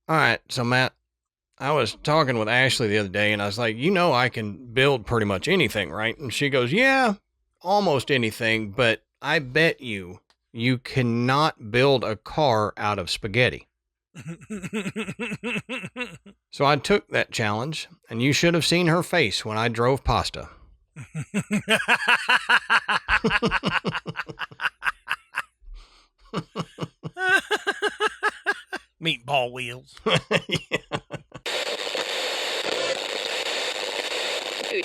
All right, so Matt, I was talking with Ashley the other day, and I was like, I can build pretty much anything, right? And she goes, yeah, almost anything, but I bet you cannot build a car out of spaghetti. So I took that challenge, and you should have seen her face when I drove pasta. Meatball wheels. Yeah.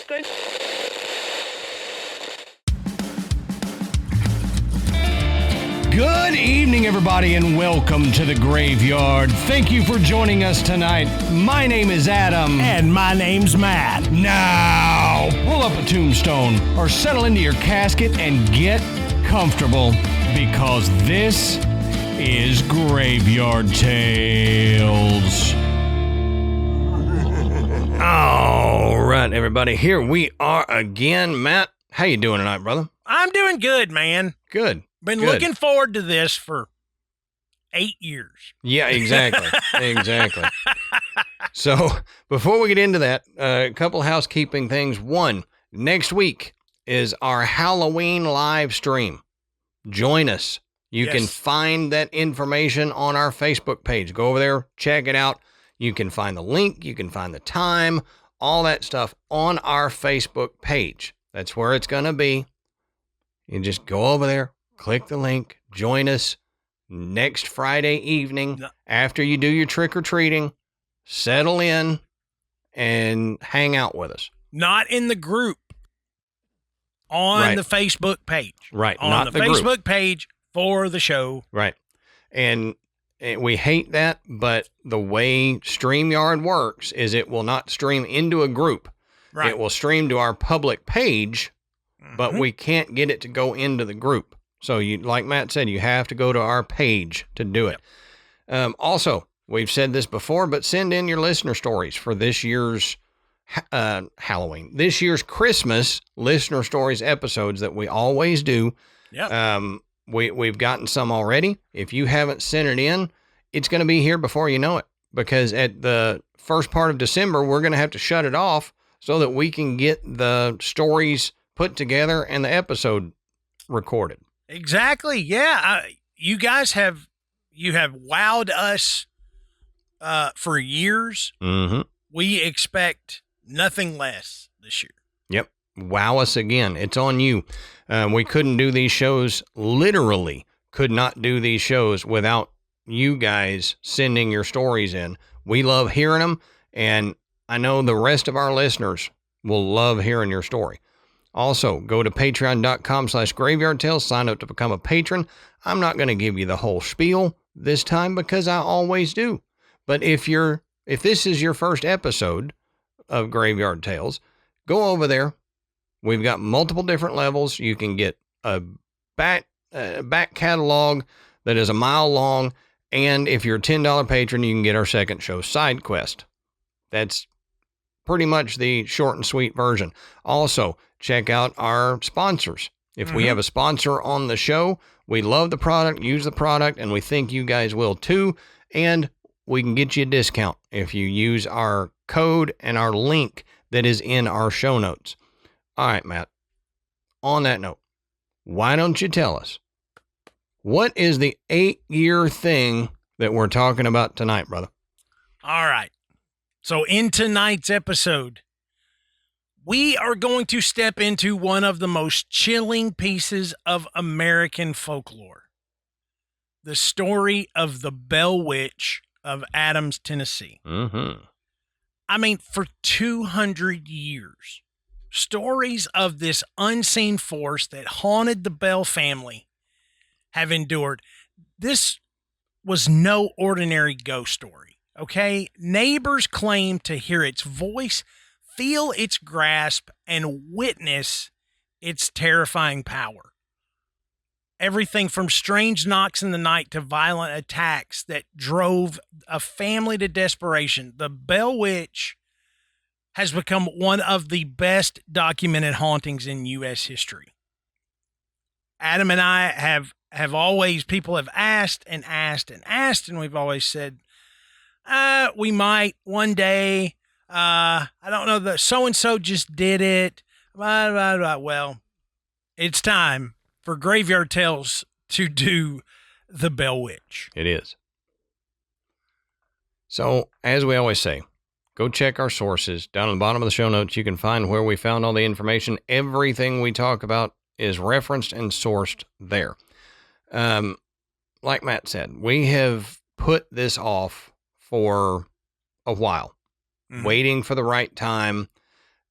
Good. Good evening, everybody, and welcome to the Graveyard. Thank you for joining us tonight. My name is Adam. And my name's Matt. Now, pull up a tombstone or settle into your casket and get comfortable because this is Graveyard Tales. All right, everybody, here we are again. Matt, how you doing tonight, brother? I'm doing good, man. Good. Been Good. looking forward to this for 8 years. Yeah, exactly. Exactly. So before we get into that, a couple housekeeping things. One, next week is our Halloween live stream. Join us. You can find that information on our Facebook page. Go over there, check it out. You can find the link. You can find the time, all that stuff on our Facebook page. That's where it's going to be. You just go over there. Click the link, join us next Friday evening after you do your trick-or-treating, settle in, and hang out with us. Not in the group, on the Facebook page. Right, on not the the Facebook group. page for the show. Right, and we hate that, but the way StreamYard works is it will not stream into a group. Right. It will stream to our public page, but we can't get it to go into the group. So, like Matt said, you have to go to our page to do it. Also, we've said this before, but send in your listener stories for this year's Halloween. This year's Christmas listener stories episodes that we always do. Yeah. We've gotten some already. If you haven't sent it in, it's going to be here before you know it. Because at the first part of December, we're going to have to shut it off so that we can get the stories put together and the episode recorded. Exactly. Yeah. You guys have wowed us for years. Mm-hmm. We expect nothing less this year. Yep. Wow us again. It's on you. We couldn't do these shows, literally could not do these shows without you guys sending your stories in. We love hearing them, and I know the rest of our listeners will love hearing your story. Also, go to patreon.com/Graveyard Tales, sign up to become a patron. I'm not going to give you the whole spiel this time because I always do. But if this is your first episode of Graveyard Tales, go over there. We've got multiple different levels. You can get a back catalog that is a mile long. And if you're a $10 patron, you can get our second show, Side Quest. That's pretty much the short and sweet version. Also, check out our sponsors. If we have a sponsor on the show, we love the product, use the product, and we think you guys will too. And we can get you a discount if you use our code and our link that is in our show notes. All right, Matt. On that note, why don't you tell us, what is the 8-year thing that we're talking about tonight, brother? All right. So in tonight's episode, we are going to step into one of the most chilling pieces of American folklore. The story of the Bell Witch of Adams, Tennessee. Mm-hmm. I mean, for 200 years, stories of this unseen force that haunted the Bell family have endured. This was no ordinary ghost story, okay? Neighbors claim to hear its voice, feel its grasp, and witness its terrifying power. Everything from strange knocks in the night to violent attacks that drove a family to desperation. The Bell Witch has become one of the best documented hauntings in U.S. history. Adam and I have always, people have asked, and we've always said, We might one day. I don't know. The so-and-so just did it. Blah, blah, blah. Well, it's time for Graveyard Tales to do the Bell Witch. It is. So, as we always say, go check our sources. Down at the bottom of the show notes, you can find where we found all the information. Everything we talk about is referenced and sourced there. Like Matt said, we have put this off for a while, waiting for the right time.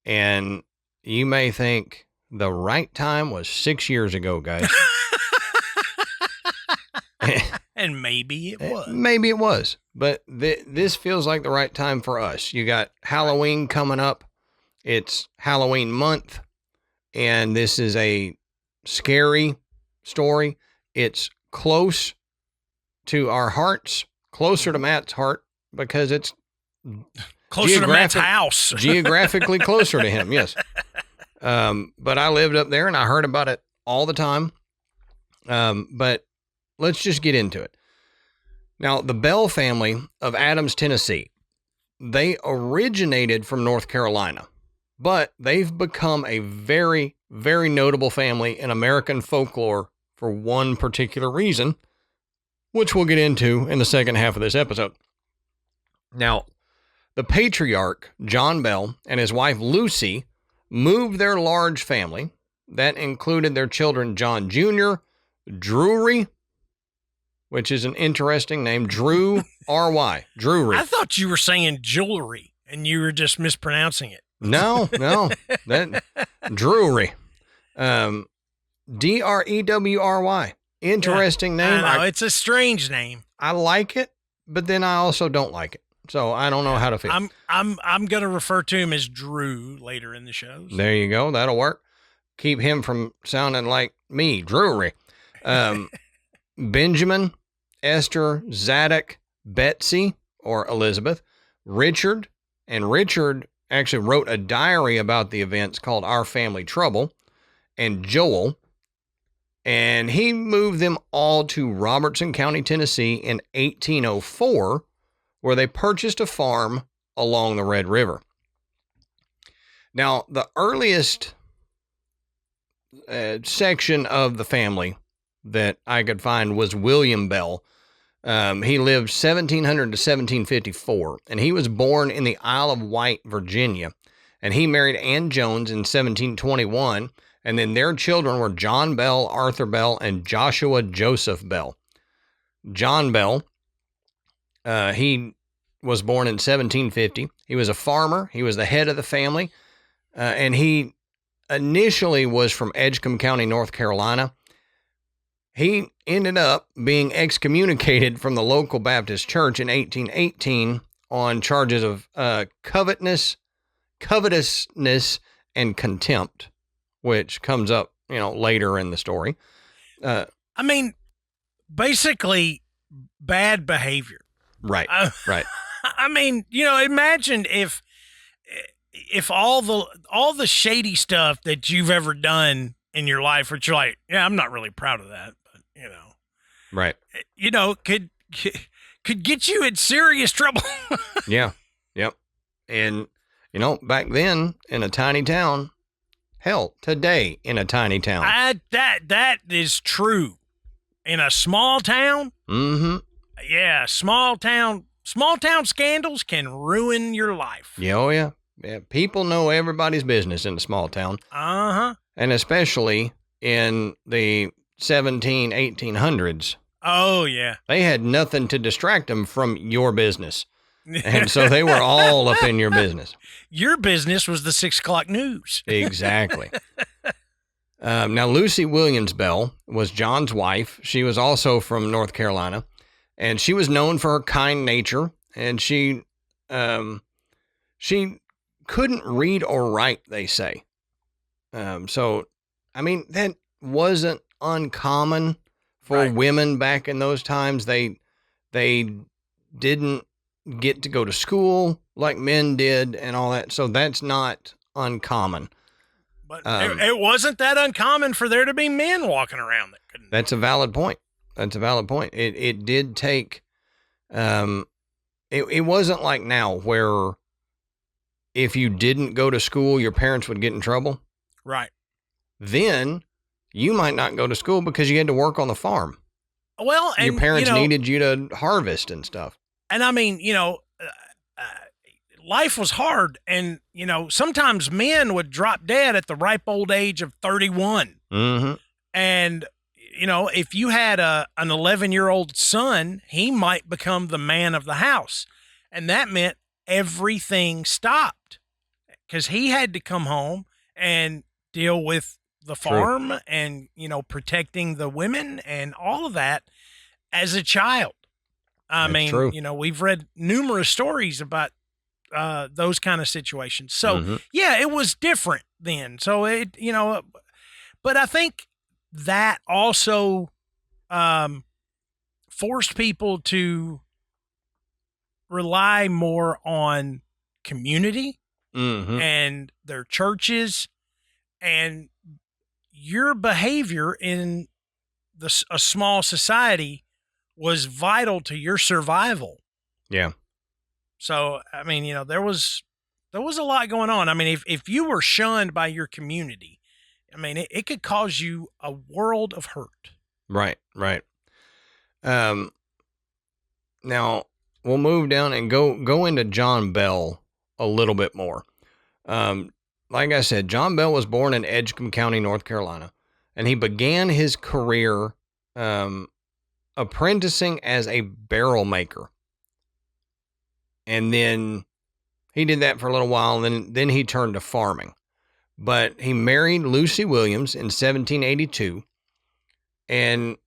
And you may think the right time was 6 years ago, guys. And maybe it was. Maybe it was. But this feels like the right time for us. You got Halloween coming up. It's Halloween month. And this is a scary story. It's close to our hearts, closer to Matt's heart, because it's closer to Matt's house. Geographically closer to him, yes. But I lived up there and I heard about it all the time. But let's just get into it. Now, the Bell family of Adams, Tennessee, they originated from North Carolina, but they've become a very, very notable family in American folklore for one particular reason, which we'll get into in the second half of this episode. Now, the patriarch, John Bell, and his wife, Lucy, moved their large family that included their children, John Jr., Drury, which is an interesting name, Drew, R-Y, Drury. I thought you were saying jewelry, and you were just mispronouncing it. No, that Drury, D-R-E-W-R-Y. Interesting name. I know, it's a strange name. I like it, but then I also don't like it. So I don't know how to feel. I'm going to refer to him as Drew later in the shows. There you go. That'll work. Keep him from sounding like me, Drury. Benjamin, Esther, Zadok, Betsy, or Elizabeth, Richard, and Richard actually wrote a diary about the events called Our Family Trouble, and Joel, and he moved them all to Robertson County, Tennessee in 1804, where they purchased a farm along the Red River. Now, the earliest section of the family that I could find was William Bell. He lived 1700 to 1754, and he was born in the Isle of Wight, Virginia, and he married Ann Jones in 1721, and then their children were John Bell, Arthur Bell, and Joshua Joseph Bell. John Bell, he was born in 1750. He was a farmer. He was the head of the family, and he initially was from Edgecombe County, North Carolina. He ended up being excommunicated from the local Baptist church in 1818 on charges of covetousness, and contempt, which comes up, later in the story. Basically bad behavior. Right. Right. Imagine if all the shady stuff that you've ever done in your life, which you're like, yeah, I'm not really proud of that, but right. Could get you in serious trouble. Yeah. Yep. And, back then in a tiny town, hell, today in a tiny town. That is true. In a small town. Mm-hmm. Yeah. Small town scandals can ruin your life. Yeah. Oh yeah. Yeah. People know everybody's business in a small town. Uh-huh. And especially in the 1800s. Oh, yeah. They had nothing to distract them from your business. And so they were all up in your business. Your business was the 6 o'clock news. Exactly. Now, Lucy Williams Bell was John's wife. She was also from North Carolina, and she was known for her kind nature, and she couldn't read or write, they say. That wasn't uncommon for women back in those times. They didn't get to go to school like men did and all that. So that's not uncommon. But it wasn't that uncommon for there to be men walking around that couldn't. That's a valid point. It did take a it wasn't like now where if you didn't go to school, your parents would get in trouble. Right. Then you might not go to school because you had to work on the farm. Well, and your parents needed you to harvest and stuff. And I mean, life was hard. And, sometimes men would drop dead at the ripe old age of 31. Mm-hmm. And, if you had an 11-year-old son, he might become the man of the house. And that meant everything stopped because he had to come home and deal with the farm. True. And, protecting the women and all of that as a child. True. We've read numerous stories about those kind of situations. So, yeah, it was different then. So, but I think that also forced people to rely more on community and their churches, and your behavior in a small society was vital to your survival. Yeah. So, I mean, there was a lot going on. I mean, if you were shunned by your community, I mean, it could cause you a world of hurt. Right. Now we'll move down and go into John Bell a little bit more. Like I said, John Bell was born in Edgecombe County, North Carolina, and he began his career apprenticing as a barrel maker. And then he did that for a little while, and then he turned to farming. But he married Lucy Williams in 1782, and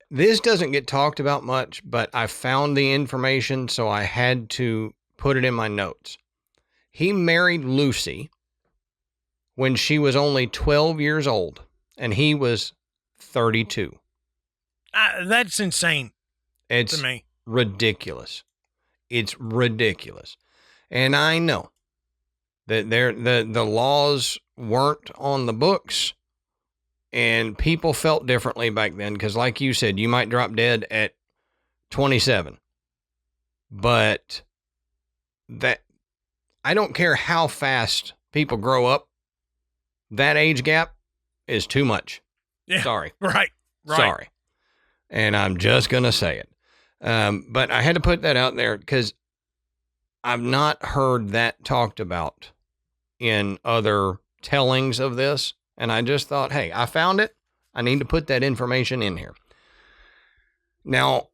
this doesn't get talked about much, but I found the information, so I had to put it in my notes. He married Lucy when she was only 12 years old, and he was 32. That's insane to me. Ridiculous. It's ridiculous. And I know that the laws weren't on the books, and people felt differently back then because, like you said, you might drop dead at 27. But that I don't care how fast people grow up, that age gap is too much. Yeah, Sorry. Right. Sorry. And I'm just going to say it. But I had to put that out there because I've not heard that talked about in other tellings of this. And I just thought, hey, I found it. I need to put that information in here. Now,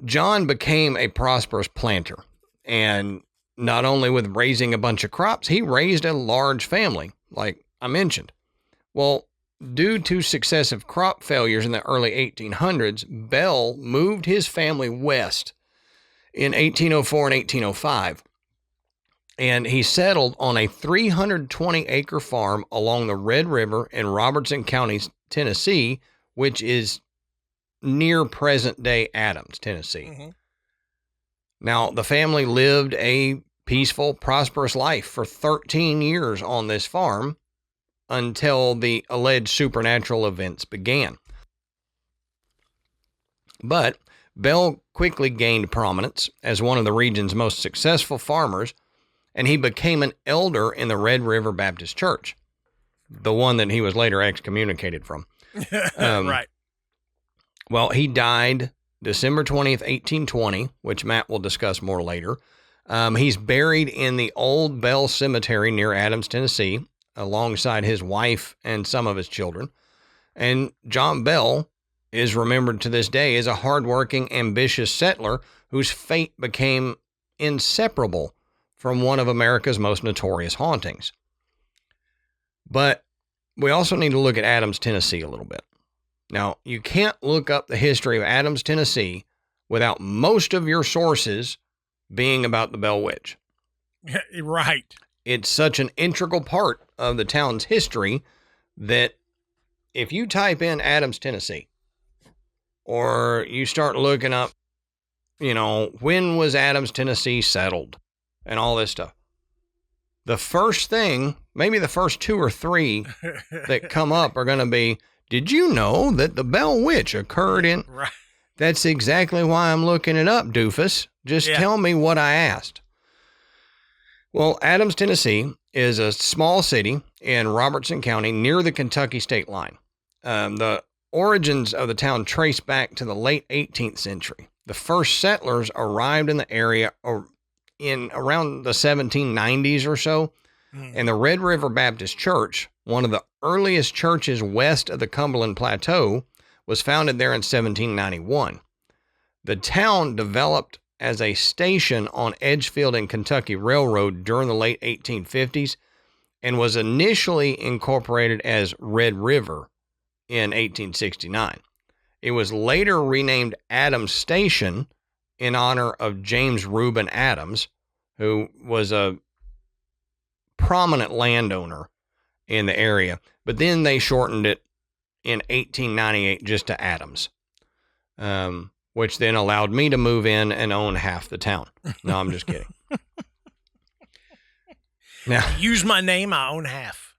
John became a prosperous planter, and not only with raising a bunch of crops, he raised a large family, like I mentioned. Well, due to successive crop failures in the early 1800s, Bell moved his family west in 1804 and 1805, and he settled on a 320-acre farm along the Red River in Robertson County, Tennessee, which is near present-day Adams, Tennessee. Mm-hmm. Now, the family lived a peaceful, prosperous life for 13 years on this farm until the alleged supernatural events began. But Bell quickly gained prominence as one of the region's most successful farmers, and he became an elder in the Red River Baptist Church, the one that he was later excommunicated from. Right. Well, he died December 20th, 1820, which Matt will discuss more later. He's buried in the Old Bell Cemetery near Adams, Tennessee, alongside his wife and some of his children. And John Bell is remembered to this day as a hardworking, ambitious settler whose fate became inseparable from one of America's most notorious hauntings. But we also need to look at Adams, Tennessee a little bit. Now, you can't look up the history of Adams, Tennessee without most of your sources being about the Bell Witch. Right. It's such an integral part of the town's history that if you type in Adams, Tennessee, or you start looking up, when was Adams, Tennessee settled and all this stuff, the first thing, maybe the first two or three that come up are going to be, did you know that the Bell Witch occurred in? Right. That's exactly why I'm looking it up, doofus. Just tell me what I asked. Well, Adams, Tennessee is a small city in Robertson County near the Kentucky state line. The origins of the town trace back to the late 18th century. The first settlers arrived in the area in around the 1790s or so, and the Red River Baptist Church, one of the earliest churches west of the Cumberland Plateau, was founded there in 1791. The town developed as a station on Edgefield and Kentucky Railroad during the late 1850s and was initially incorporated as Red River in 1869. It was later renamed Adams Station in honor of James Reuben Adams, who was a prominent landowner in the area, but then they shortened it in 1898 just to Adams, which then allowed me to move in and own half the town. No, I'm just kidding. Now, use my name, I own half.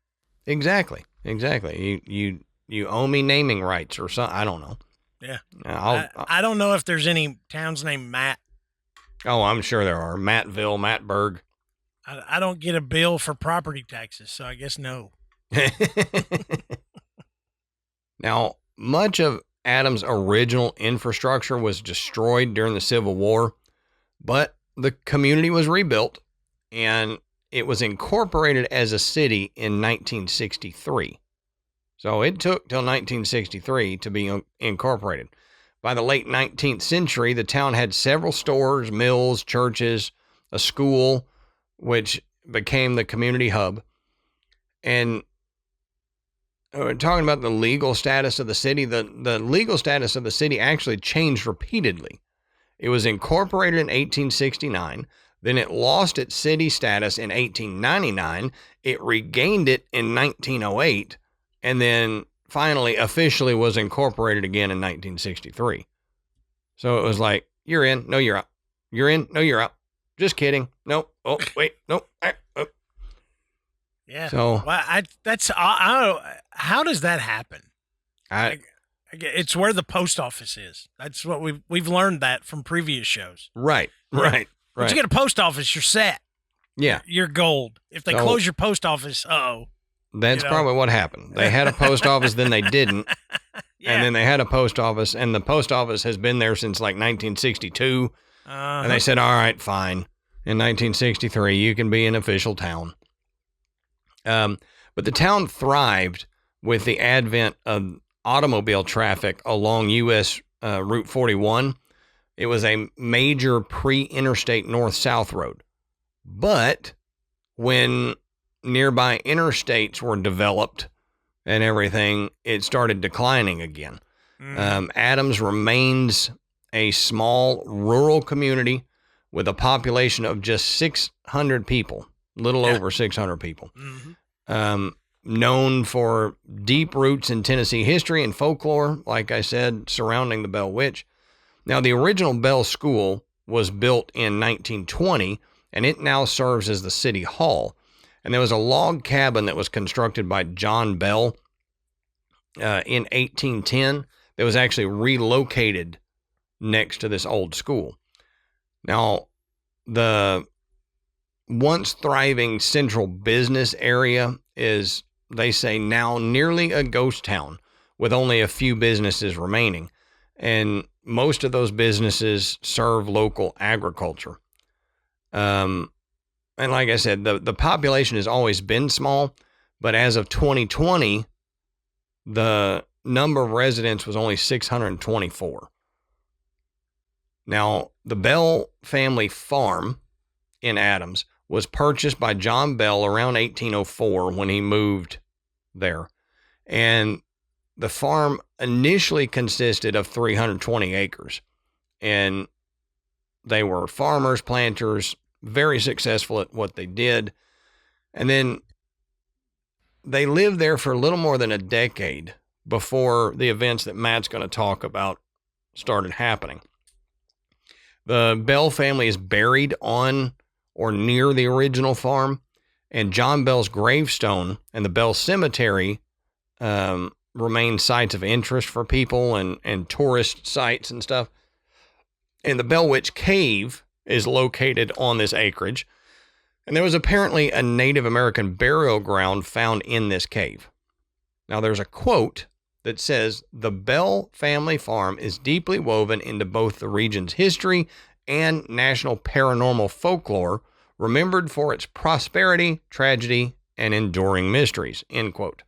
Exactly. You owe me naming rights or something. I don't know. Yeah. I don't know if there's any towns named Matt. Oh, I'm sure there are. Mattville, Mattburg. I don't get a bill for property taxes, so I guess no. Now, much of Adams' original infrastructure was destroyed during the Civil War, but the community was rebuilt and it was incorporated as a city in 1963. So it took till 1963 to be incorporated. By the late 19th century, the town had several stores, mills, churches, a school, which became the community hub. And we're talking about the legal status of the city. The legal status of the city actually changed repeatedly. It was incorporated in 1869. Then it lost its city status in 1899. It regained it in 1908. And then finally officially was incorporated again in 1963. So it was like, you're in, no, you're out. You're in, no, you're out. Just kidding. No. Oh, wait, no. Oh. Yeah. So how does that happen? It's where the post office is. That's what we've learned that from previous shows. Right. Once you get a post office, you're set. Yeah. You're gold. If they close your post office, that's probably what happened. They had a post office, then they didn't. Yeah. And then they had a post office, and the post office has been there since like 1962. And they said, all right, fine. In 1963, you can be an official town. But the town thrived with the advent of automobile traffic along U.S. Route 41. It was a major pre-interstate north-south road. But when nearby interstates were developed and everything, it started declining again. Adams remains a small rural community with a population of just 600 people, little over 600 people. Known for deep roots in Tennessee history and folklore, like I said, surrounding the Bell Witch. Now, the original Bell School was built in 1920, and it now serves as the city hall. And there was a log cabin that was constructed by John Bell in 1810 that was actually relocated next to this old school. Now, the once thriving central business area is, they say, now nearly a ghost town with only a few businesses remaining. And most of those businesses serve local agriculture. And like I said, the population has always been small, but as of 2020, the number of residents was only 624. Now, the Bell family farm in Adams was purchased by John Bell around 1804 when he moved there. And the farm initially consisted of 320 acres. And they were farmers, planters, very successful at what they did. And then they lived there for a little more than a decade before the events that Matt's going to talk about started happening. The Bell family is buried on or near the original farm, and John Bell's gravestone and the Bell Cemetery remain sites of interest for people and tourist sites and stuff. And the Bell Witch Cave is located on this acreage. And there was apparently a Native American burial ground found in this cave. Now, there's a quote that says, "The Bell family farm is deeply woven into both the region's history and national paranormal folklore, remembered for its prosperity, tragedy, and enduring mysteries," end quote.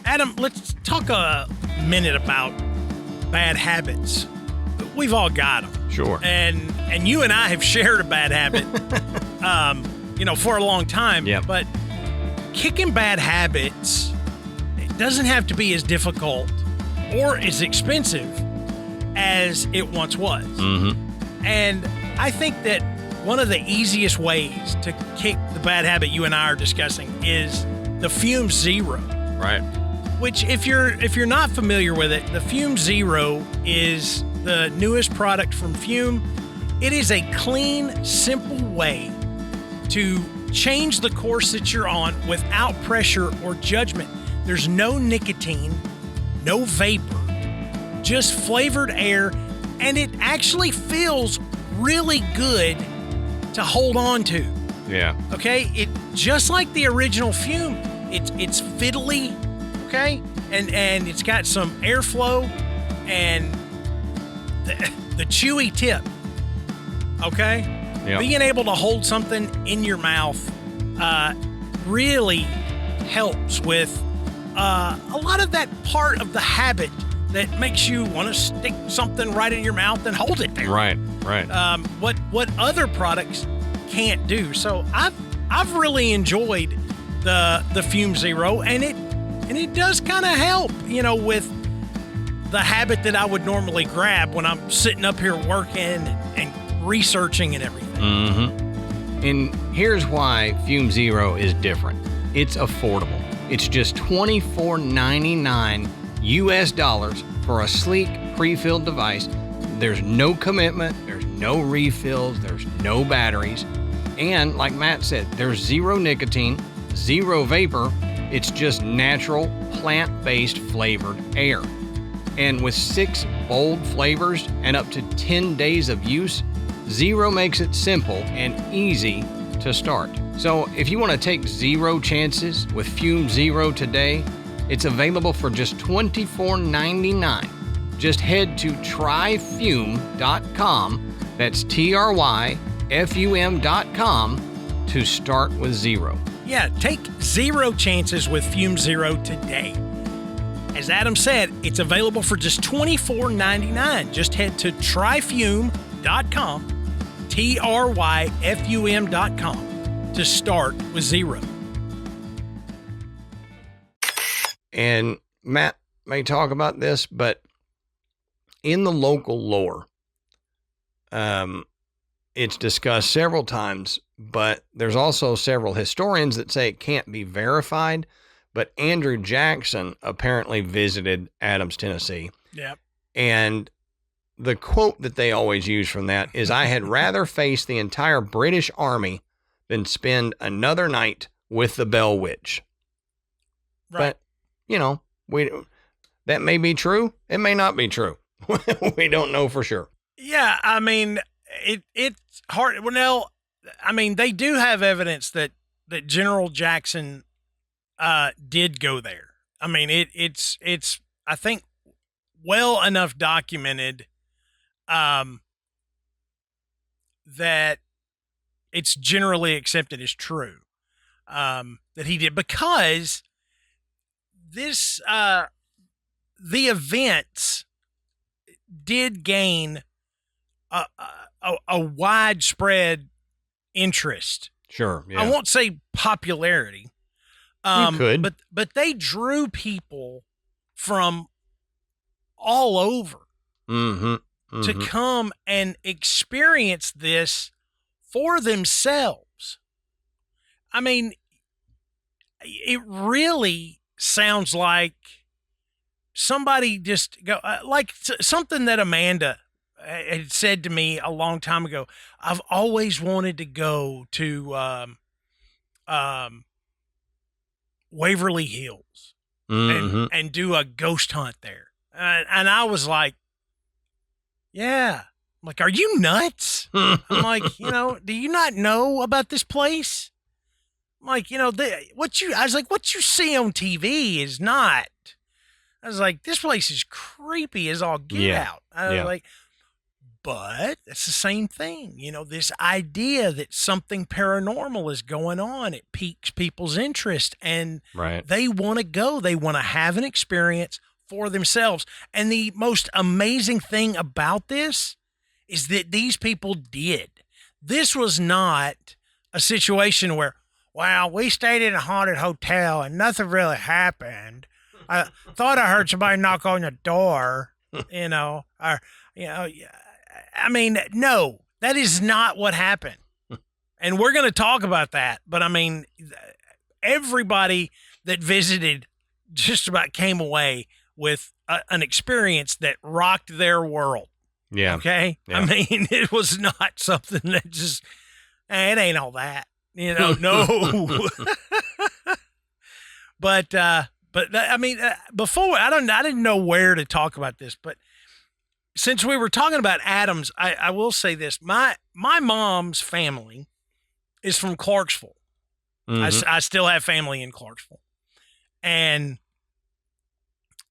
Adam, let's talk a minute about bad habits. We've all got them. Sure. And you and I have shared a bad habit, for a long time. Yep. But kicking bad habits, it doesn't have to be as difficult or as expensive as it once was. Mm-hmm. And I think that one of the easiest ways to kick the bad habit you and I are discussing is the Fume Zero. Right. Which, if you're not familiar with it, the Fume Zero is the newest product from Fume. It is a clean, simple way to change the course that you're on without pressure or judgment. There's no nicotine, no vapor, just flavored air, and it actually feels really good to hold on to. Yeah. Okay? It just like the original Fume, it's fiddly. Okay, and it's got some airflow and the chewy tip. Okay, yep. Being able to hold something in your mouth really helps with a lot of that part of the habit that makes you want to stick something right in your mouth and hold it there. Right. What other products can't do. So I've really enjoyed the Fume Zero, and it does kind of help, with the habit that I would normally grab when I'm sitting up here working and researching and everything. Mm-hmm. And here's why Fume Zero is different. It's affordable. It's just $24.99 US for a sleek pre-filled device. There's no commitment. There's no refills. There's no batteries. And like Matt said, there's zero nicotine, zero vapor. It's just natural, plant-based flavored air. And with 6 bold flavors and up to 10 days of use, Zero makes it simple and easy to start. So if you want to take zero chances with Fume Zero today, it's available for just $24.99. Just head to tryfume.com, that's TRYFUM.com, to start with Zero. Yeah, take zero chances with Fume Zero today. As Adam said, it's available for just $24.99. Just head to tryfume.com, TRYFUM.com, to start with Zero. And Matt may talk about this, but in the local lore, it's discussed several times, but there's also several historians that say it can't be verified. But Andrew Jackson apparently visited Adams, Tennessee. Yep. And the quote that they always use from that is, "I had rather face the entire British Army than spend another night with the Bell Witch." Right. But, that may be true. It may not be true. We don't know for sure. Yeah, I mean, it's hard. Well, I mean, they do have evidence that General Jackson did go there. I mean, it's I think well enough documented that it's generally accepted as true that he did, because this the events did gain a widespread interest. Sure. Yeah. I won't say popularity. You could. But they drew people from all over to come and experience this for themselves. I mean, it really sounds like somebody just go like something that Amanda had said to me a long time ago. I've always wanted to go to Waverly Hills and do a ghost hunt there. And I was like, Yeah. I'm like, are you nuts? I'm like, do you not know about this place? I'm like, I was like, what you see on TV is not. I was like, this place is creepy as all get out. I was like, but it's the same thing. This idea that something paranormal is going on, it piques people's interest and they want to go. They want to have an experience for themselves. And the most amazing thing about this is that these people did. This was not a situation where, well, we stayed in a haunted hotel and nothing really happened. I thought I heard somebody knock on the door, no, that is not what happened. And we're going to talk about that. But I mean, everybody that visited just about came away with an experience that rocked their world. Yeah. Okay. Yeah. I mean, it was not something that just, it ain't all that, no. But I mean, before I didn't know where to talk about this, but since we were talking about Adams, I will say this: my mom's family is from Clarksville. Mm-hmm. I still have family in Clarksville, and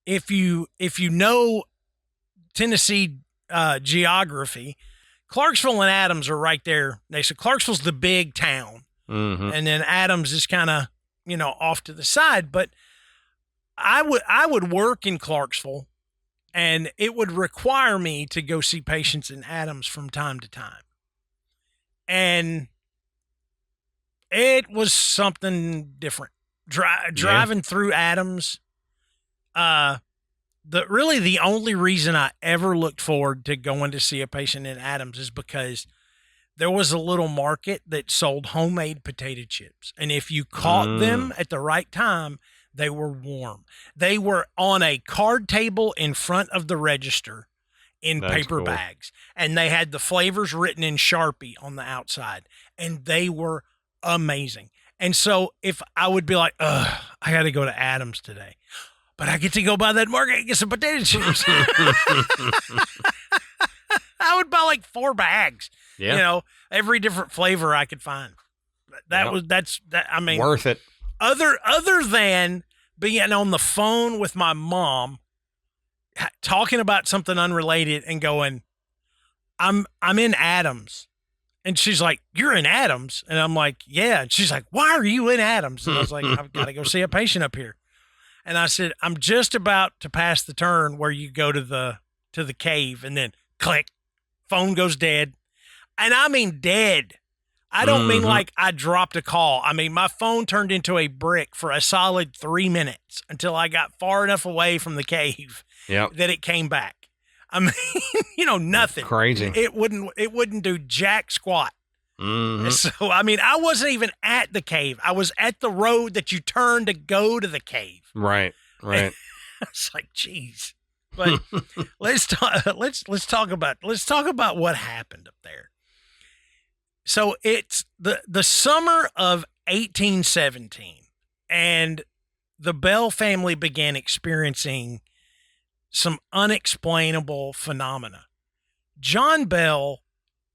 if you know Tennessee geography, Clarksville and Adams are right there. They said Clarksville's the big town, and then Adams is kind of off to the side, but I would work in Clarksville, and it would require me to go see patients in Adams from time to time. And it was something different. Driving through Adams, the only reason I ever looked forward to going to see a patient in Adams is because there was a little market that sold homemade potato chips. And if you caught them at the right time, they were warm. They were on a card table in front of the register in paper bags. And they had the flavors written in Sharpie on the outside. And they were amazing. And so if I would be like, I got to go to Adams today, but I get to go by that market and get some potato chips. I would buy like 4 bags, every different flavor I could find. I mean, worth it. Other than being on the phone with my mom, talking about something unrelated and going, I'm in Adams. And she's like, you're in Adams? And I'm like, yeah. And she's like, why are you in Adams? And I was like, I've got to go see a patient up here. And I said, I'm just about to pass the turn where you go to the cave, and then click, phone goes dead. And I mean dead. I don't mean like I dropped a call. I mean, my phone turned into a brick for a solid 3 minutes until I got far enough away from the cave that it came back. I mean, nothing. Crazy. It wouldn't do jack squat. So, I mean, I wasn't even at the cave. I was at the road that you turn to go to the cave. Right. It's like, geez. But let's talk about what happened up there. So it's the summer of 1817, and the Bell family began experiencing some unexplainable phenomena. John Bell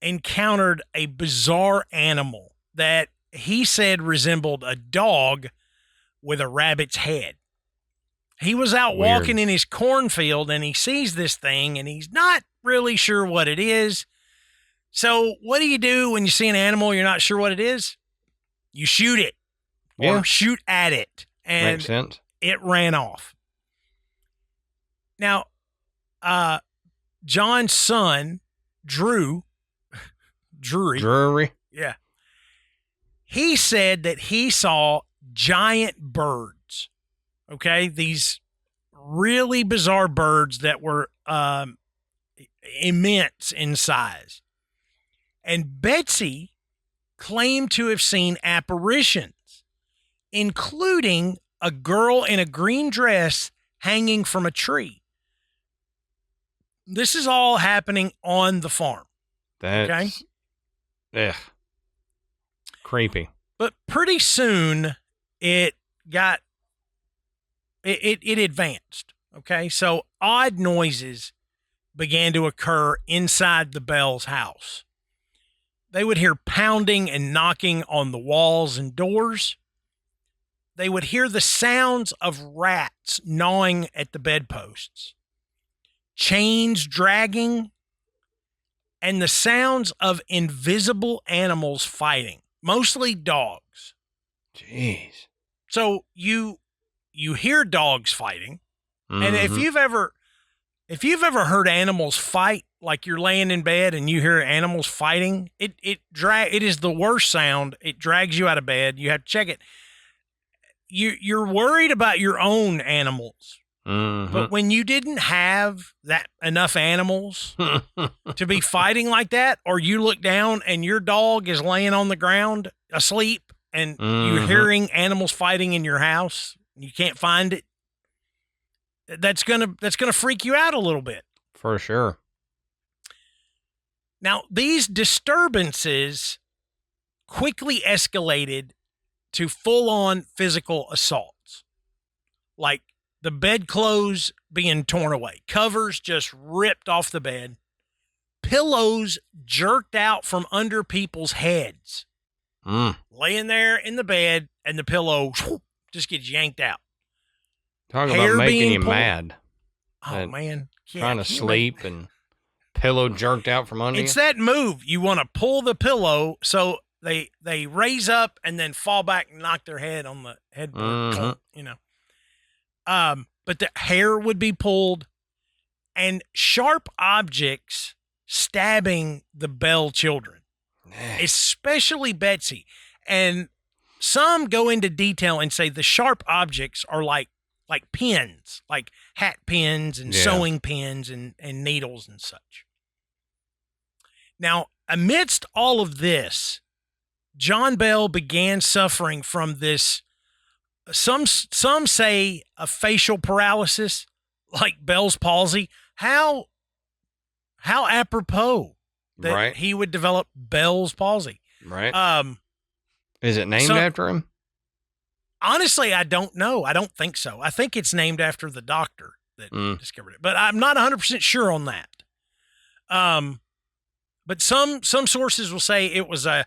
encountered a bizarre animal that he said resembled a dog with a rabbit's head. He was out walking in his cornfield, and he sees this thing, and he's not really sure what it is. So what do you do when you see an animal you're not sure what it is? You shoot it or shoot at it. And makes sense. It ran off. Now, John's son, Drury. Yeah. He said that he saw giant birds. Okay. These really bizarre birds that were immense in size. And Betsy claimed to have seen apparitions, including a girl in a green dress hanging from a tree. This is all happening on the farm. That's creepy. But pretty soon it advanced. Okay. So odd noises began to occur inside the Bell's house. They would hear pounding and knocking on the walls and doors. They would hear the sounds of rats gnawing at the bedposts, chains dragging, and the sounds of invisible animals fighting, mostly dogs. Jeez. So you hear dogs fighting, and if you've ever heard animals fight, like you're laying in bed and you hear animals fighting, it is the worst sound. It drags you out of bed. You have to check it. You're worried about your own animals. But when you didn't have that enough animals to be fighting like that, or you look down and your dog is laying on the ground asleep and you're hearing animals fighting in your house, you can't find it, that's gonna freak you out a little bit. For sure. Now, these disturbances quickly escalated to full-on physical assaults, like the bedclothes being torn away, covers just ripped off the bed, pillows jerked out from under people's heads, laying there in the bed, and the pillow just gets yanked out. Talking about making you mad. Oh, man. Trying to sleep and pillow jerked out from under you. It's that move. You want to pull the pillow so they raise up and then fall back and knock their head on the headboard, you know. But the hair would be pulled and sharp objects stabbing the Bell children, especially Betsy. And some go into detail and say the sharp objects are like pins, like hat pins and sewing pins and needles and such. Now, amidst all of this, John Bell began suffering from this, some say a facial paralysis, like Bell's palsy. How apropos that he would develop Bell's palsy. Right. Is it named after him? Honestly, I don't know. I don't think so. I think it's named after the doctor that discovered it, but I'm not 100% sure on that. But some sources will say it was a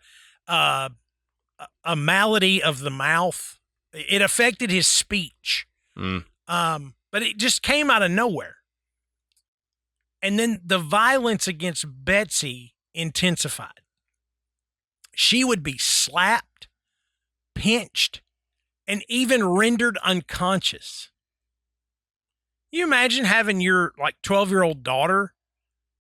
malady of the mouth. It affected his speech. But it just came out of nowhere. And then the violence against Betsy intensified. She would be slapped, pinched, and even rendered unconscious. You imagine having your 12-year-old daughter,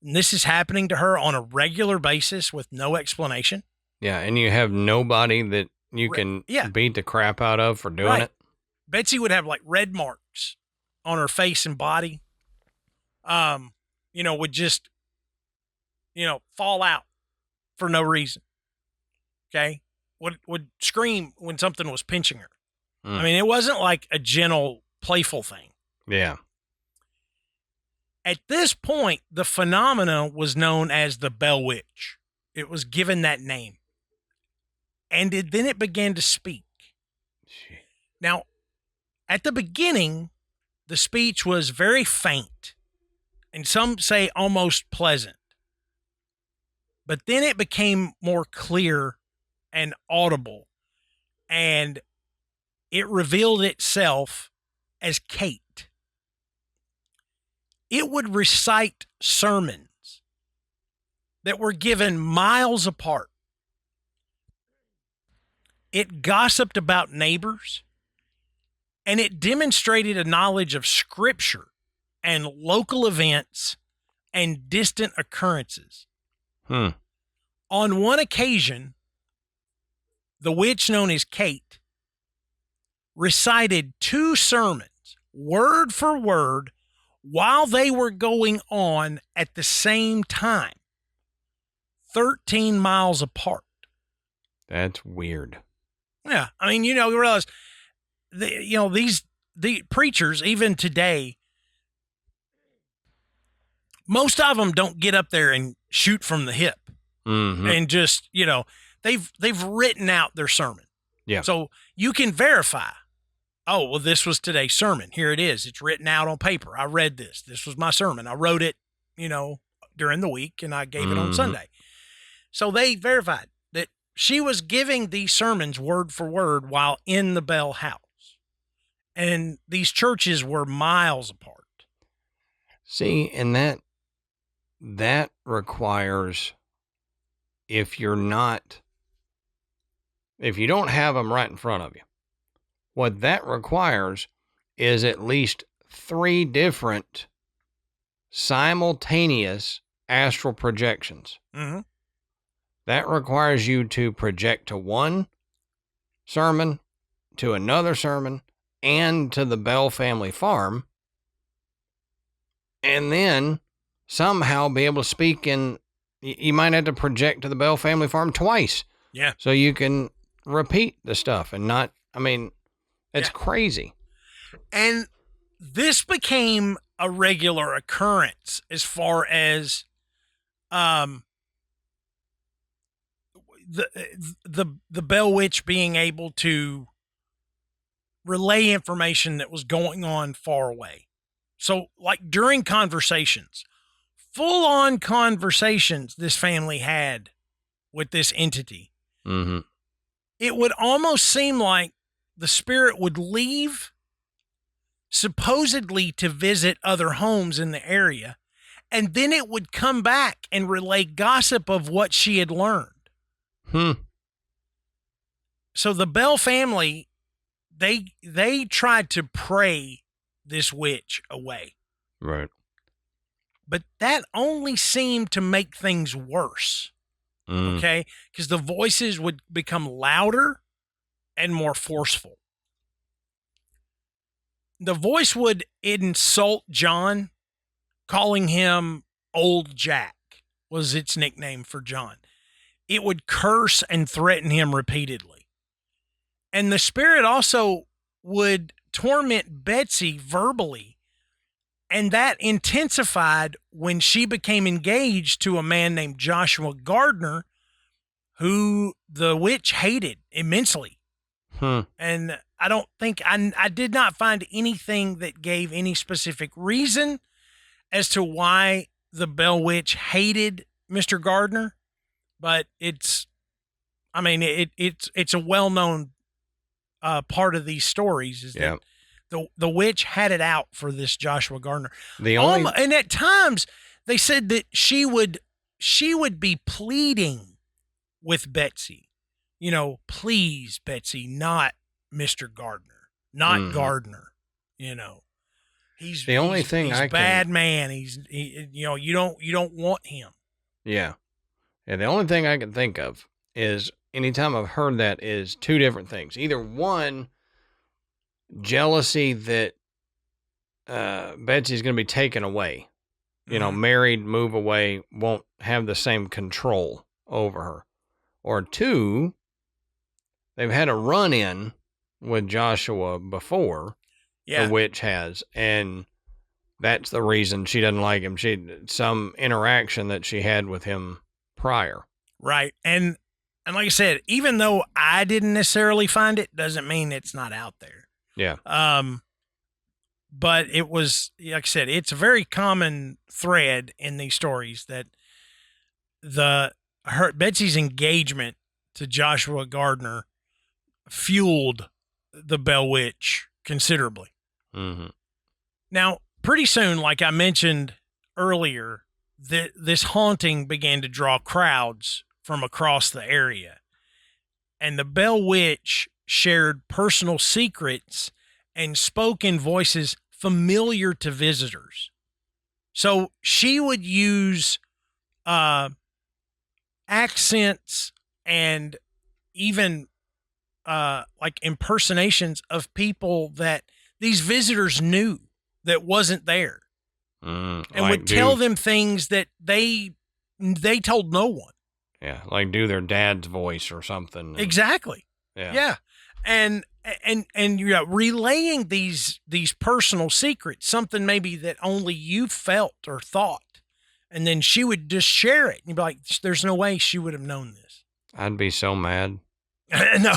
and this is happening to her on a regular basis with no explanation? Yeah, and you have nobody that you can beat the crap out of for doing it. Betsy would have red marks on her face and body. Would just, fall out for no reason. Okay? Would scream when something was pinching her. I mean, it wasn't like a gentle, playful thing. Yeah. At this point, the phenomena was known as the Bell Witch. It was given that name. And then it began to speak. Now, at the beginning, the speech was very faint, and some say almost pleasant. But then it became more clear and audible, and it revealed itself as Kate. It would recite sermons that were given miles apart. It gossiped about neighbors, and it demonstrated a knowledge of Scripture and local events and distant occurrences. On one occasion, the witch known as Kate recited 2 sermons, word for word, while they were going on at the same time, 13 miles apart. That's weird. Yeah. I mean, you realize, the preachers, even today, most of them don't get up there and shoot from the hip and just, they've written out their sermon. Yeah. So you can verify, oh, well, this was today's sermon. Here it is. It's written out on paper. I read this. This was my sermon. I wrote it. during the week, and I gave it on Sunday. So they verified that she was giving these sermons word for word while in the Bell house. And these churches were miles apart. See, and that requires, if you don't have them right in front of you, what that requires is at least 3 different simultaneous astral projections. Mm-hmm. That requires you to project to one sermon, to another sermon, and to the Bell family farm, and then somehow be able to speak in. You might have to project to the Bell family farm twice. Yeah. So you can repeat the stuff and not, it's crazy. And this became a regular occurrence as far as the Bell Witch being able to relay information that was going on far away. So, like during conversations, full-on conversations this family had with this entity, it would almost seem like the spirit would leave supposedly to visit other homes in the area, and then it would come back and relay gossip of what she had learned. So the Bell family, they tried to pray this witch away. Right. But that only seemed to make things worse. Okay? Because the voices would become louder and more forceful. The voice would insult John, calling him Old Jack was its nickname for John. It would curse and threaten him repeatedly. And the spirit also would torment Betsy verbally. And that intensified when she became engaged to a man named Joshua Gardner, who the witch hated immensely. And I don't think, I did not find anything that gave any specific reason as to why the Bell Witch hated Mr. Gardner, but it's a well-known part of these stories is that the witch had it out for this Joshua Gardner. And at times they said that she would be pleading with Betsy, please Betsy, not Mr. Gardner, not Gardner, he's the only thing he's bad man. You don't want him. Yeah. The only thing I can think of is anytime I've heard that is 2 different things. Either one, jealousy that Betsy's going to be taken away, married, move away, won't have the same control over her. Or 2, they've had a run-in with Joshua before, the witch has, and that's the reason she doesn't like him. Some interaction that she had with him prior. Right. And like I said, even though I didn't necessarily find it, doesn't mean it's not out there. Yeah. But it was, like I said, it's a very common thread in these stories that Betsy's engagement to Joshua Gardner fueled the Bell Witch considerably. Now, pretty soon, like I mentioned earlier, this haunting began to draw crowds from across the area. And the Bell Witch shared personal secrets and spoke in voices familiar to visitors. So she would use accents and even like impersonations of people that these visitors knew that wasn't there. And would tell them things that they told no one. Yeah, like do their dad's voice or something. Exactly. Yeah. And relaying these personal secrets, something maybe that only you felt or thought. And then she would just share it. And you'd be like, there's no way she would have known this. I'd be so mad. No.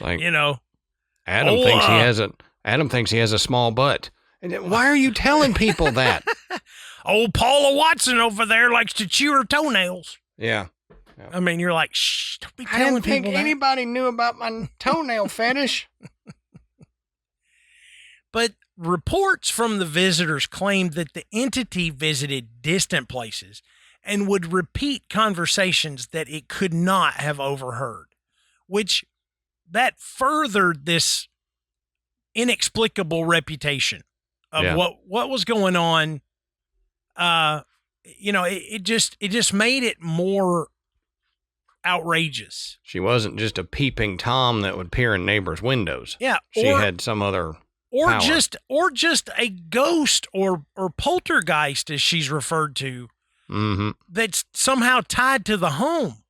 Like, Adam thinks he has a small butt. And why are you telling people that? Old Paula Watson over there likes to chew her toenails. Yeah. I mean, you're like, shh, don't be I telling didn't people think that. anybody knew about my toenail fetish. But reports from the visitors claimed that the entity visited distant places and would repeat conversations that it could not have overheard, which that furthered this inexplicable reputation of what was going on. It just made it more outrageous. She wasn't just a peeping Tom that would peer in neighbors' windows. Yeah. She had some other power. just a ghost or poltergeist, as she's referred to, that's somehow tied to the home.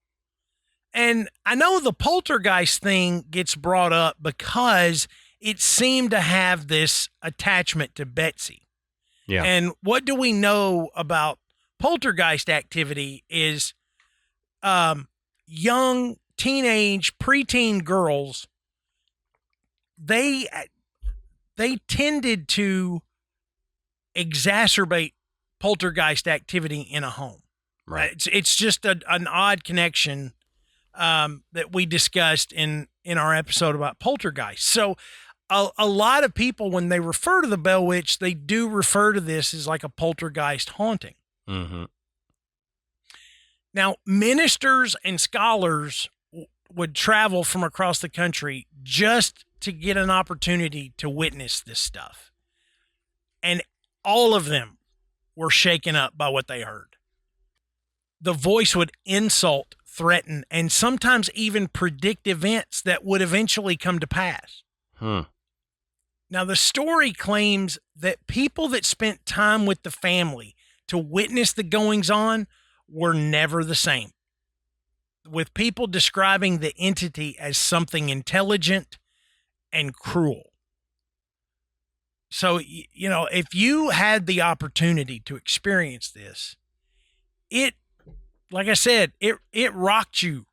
And I know the poltergeist thing gets brought up because it seemed to have this attachment to Betsy. Yeah. And what do we know about poltergeist activity is young, teenage, preteen girls, they tended to exacerbate poltergeist activity in a home. Right. It's just an odd connection that we discussed in our episode about poltergeist. So a lot of people, when they refer to the Bell Witch, they do refer to this as like a poltergeist haunting. Mm-hmm. Now, ministers and scholars would travel from across the country just to get an opportunity to witness this stuff. And all of them were shaken up by what they heard. The voice would insult, threaten, and sometimes even predict events that would eventually come to pass. Now, the story claims that people that spent time with the family to witness the goings-on were never the same, with people describing the entity as something intelligent and cruel. So, if you had the opportunity to experience this, like I said, it rocked you.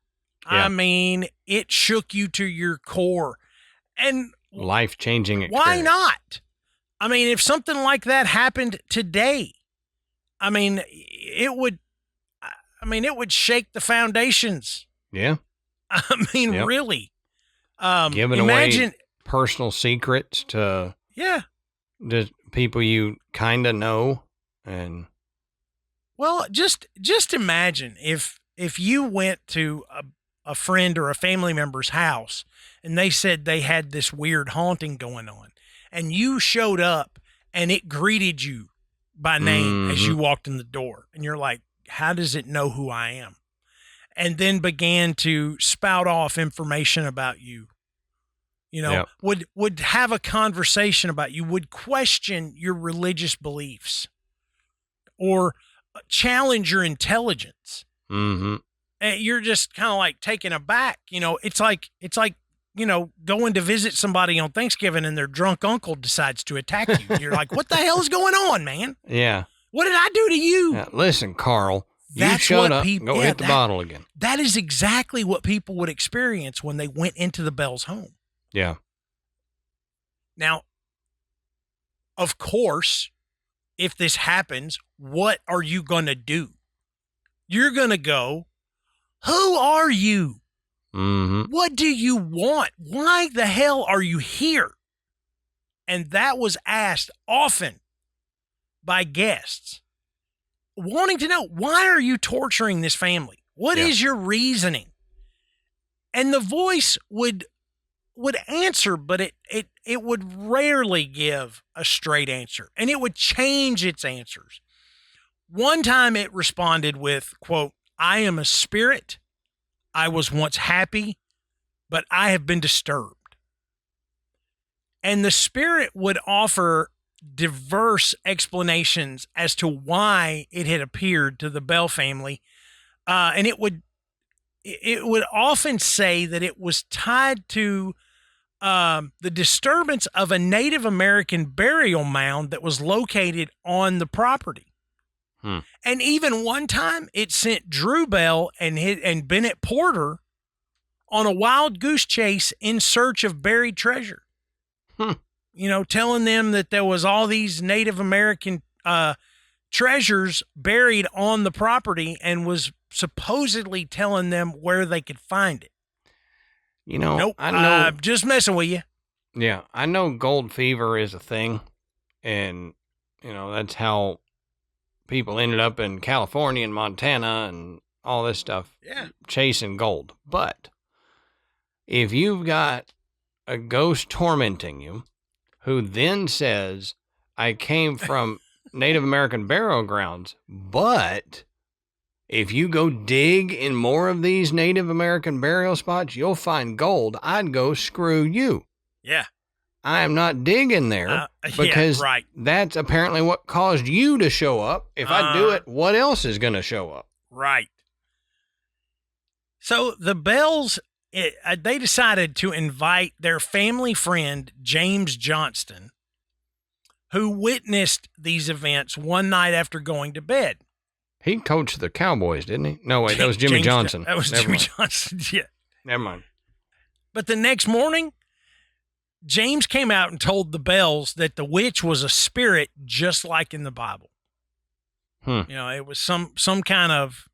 Yeah. I mean, it shook you to your core. And life-changing experience. Why not? I mean, if something like that happened today, it would shake the foundations. Yeah. Really. Giving away personal secrets to people you kind of know. And well, just imagine if you went to a friend or a family member's house and they said they had this weird haunting going on, and you showed up and it greeted you by name as you walked in the door, and you're like, how does it know who I am? And then began to spout off information about you, would have a conversation about you, would question your religious beliefs or challenge your intelligence. And you're just kind of like taken aback. It's like going to visit somebody on Thanksgiving and their drunk uncle decides to attack you. You're like, what the hell is going on, man? Yeah. What did I do to you? Yeah, listen, Carl, you shut up. Go hit the bottle again. That is exactly what people would experience when they went into the Bell's home. Yeah. Now, of course, if this happens, what are you going to do? You're going to go, who are you? What do you want? Why the hell are you here? And that was asked often by guests, wanting to know, why are you torturing this family? What is your reasoning? And the voice would answer, but it would rarely give a straight answer, and it would change its answers. One time it responded with, quote, I am a spirit. I was once happy, but I have been disturbed. And the spirit would offer diverse explanations as to why it had appeared to the Bell family. And it would often say that it was tied to the disturbance of a Native American burial mound that was located on the property. And even one time it sent Drew Bell and Bennett Porter on a wild goose chase in search of buried treasure. telling them that there was all these Native American treasures buried on the property and was supposedly telling them where they could find it. Nope. I know. Just messing with you. Yeah, I know gold fever is a thing, and that's how people ended up in California and Montana and all this stuff, chasing gold. But if you've got a ghost tormenting you, who then says, "I came from Native American burial grounds, but if you go dig in more of these Native American burial spots, you'll find gold," I'd go, screw you. Yeah. I am not digging there because that's apparently what caused you to show up. If I do it, what else is going to show up? Right. So the Bells, they decided to invite their family friend, James Johnston, who witnessed these events one night after going to bed. He coached the Cowboys, didn't he? No, wait, that was Jimmy Johnson. That was Jimmy Johnson, yeah. Never mind. But the next morning, James came out and told the Bells that the witch was a spirit just like in the Bible. It was some kind of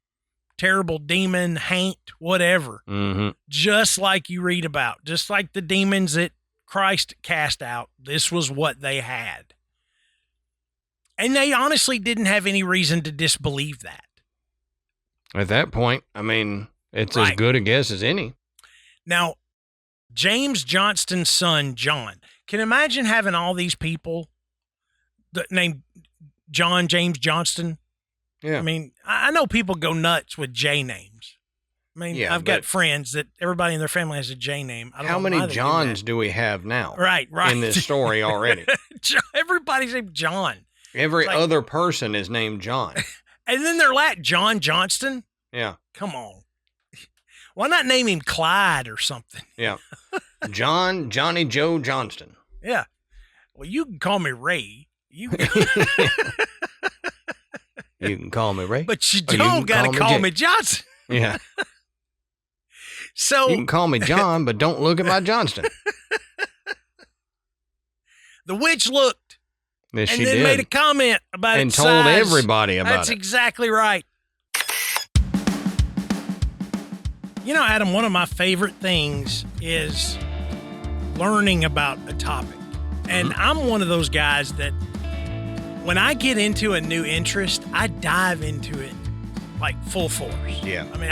terrible demon, haint, whatever, just like you read about, just like the demons that Christ cast out. This was what they had. And they honestly didn't have any reason to disbelieve that. At that point, I mean, it's as good a guess as any. Now, James Johnston's son, John, can you imagine having all these people named John James Johnston? Yeah. I mean, I know people go nuts with J names. I mean, I've got friends that everybody in their family has a J name. How many Johns do we have now? Right. In this story already. Everybody's named John. Every other person is named John. And then they're John Johnston? Yeah. Come on. Why not name him Clyde or something? Yeah. Johnny Joe Johnston. Yeah. Well, you can call me Ray. You can call me Ray. But you don't got to call me Johnson. Yeah. So you can call me John, but don't look at my Johnston. The witch looked. Yes, and she then did. Made a comment about and its told size. Everybody about That's it. That's exactly right. Adam, one of my favorite things is learning about a topic. And I'm one of those guys that when I get into a new interest, I dive into it like full force. Yeah. I mean,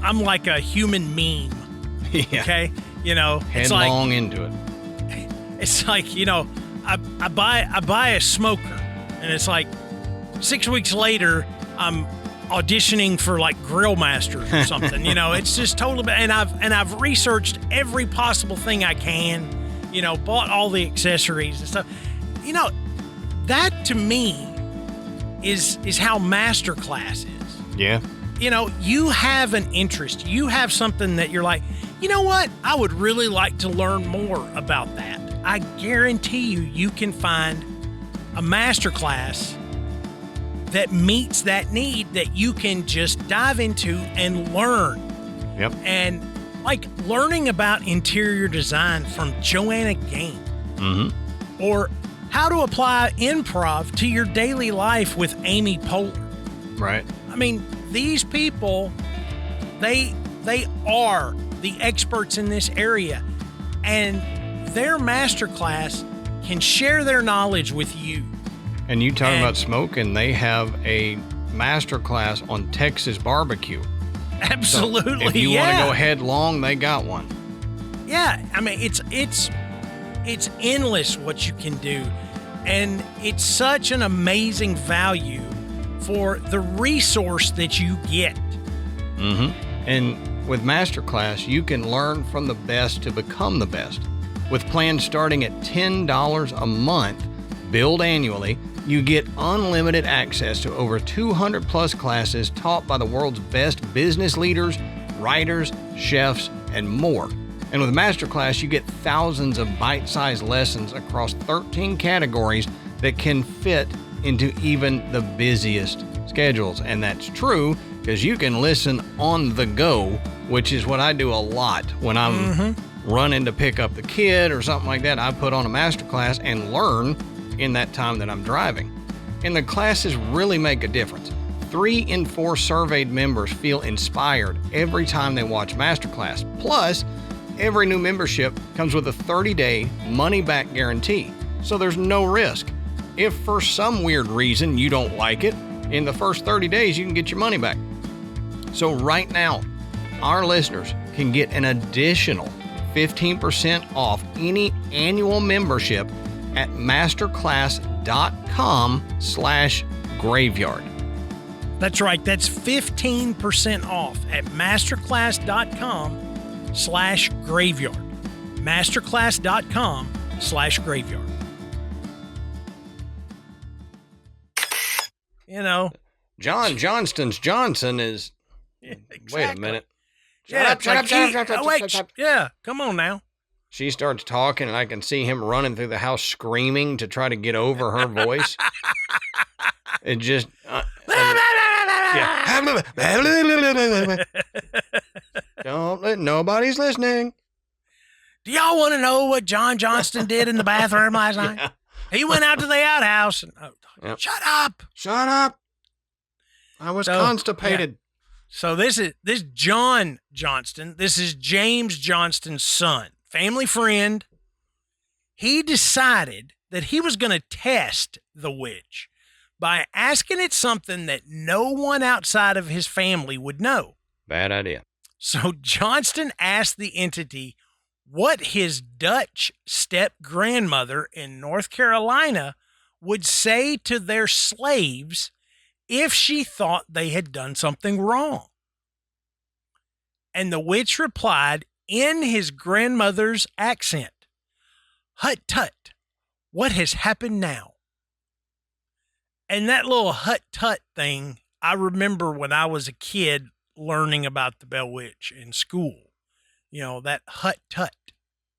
I'm like a human meme. Yeah. Okay. Headlong into it. It's like, I buy a smoker, and it's like 6 weeks later, I'm auditioning for like Grill Masters or something. It's just totally. And I've researched every possible thing I can. Bought all the accessories and stuff. That to me is how masterclass is. Yeah. You have an interest. You have something that you're like, you know what? I would really like to learn more about that. I guarantee you can find a masterclass that meets that need that you can just dive into and learn. Yep. And like learning about interior design from Joanna Gain. Or how to apply improv to your daily life with Amy Poehler. Right. I mean, these people, they are the experts in this area, and their masterclass can share their knowledge with you. And you talking about smoking, they have a masterclass on Texas barbecue. Absolutely. So if you want to go headlong, they got one. Yeah, I mean it's endless what you can do, and it's such an amazing value for the resource that you get. And with Masterclass, you can learn from the best to become the best. With plans starting at $10 a month, billed annually, you get unlimited access to over 200 plus classes taught by the world's best business leaders, writers, chefs, and more. And with Masterclass, you get thousands of bite-sized lessons across 13 categories that can fit into even the busiest schedules. And that's true because you can listen on the go, which is what I do a lot when I'm running to pick up the kid or something like that, I put on a master class and learn in that time that I'm driving. And the classes really make a difference. 3 in 4 surveyed members feel inspired every time they watch masterclass. Plus, every new membership comes with a 30-day money-back guarantee, so there's no risk. If for some weird reason you don't like it, in the first 30 days you can get your money back. So right now, our listeners can get an additional 15% off any annual membership at masterclass.com/graveyard. That's right. That's 15% off at masterclass.com/graveyard. Masterclass.com/graveyard. You know, John Johnston's Johnson is. yeah, exactly. Wait a minute. Shut up. Yeah, come on now. She starts talking, and I can see him running through the house screaming to try to get over her voice. It just. Nobody's listening. Do y'all want to know what John Johnston did in the bathroom last night? Yeah. He went out to the outhouse. And, Yep. Shut up. Shut up. I was constipated. Yeah. So this John Johnston. This is James Johnston's son, family friend. He decided that he was going to test the witch by asking it something that no one outside of his family would know. Bad idea. So Johnston asked the entity what his Dutch step-grandmother in North Carolina would say to their slaves if she thought they had done something wrong. And the witch replied in his grandmother's accent, "Hut tut, what has happened now?" And that little hut tut thing, I remember when I was a kid learning about the Bell Witch in school. You know, that hut tut,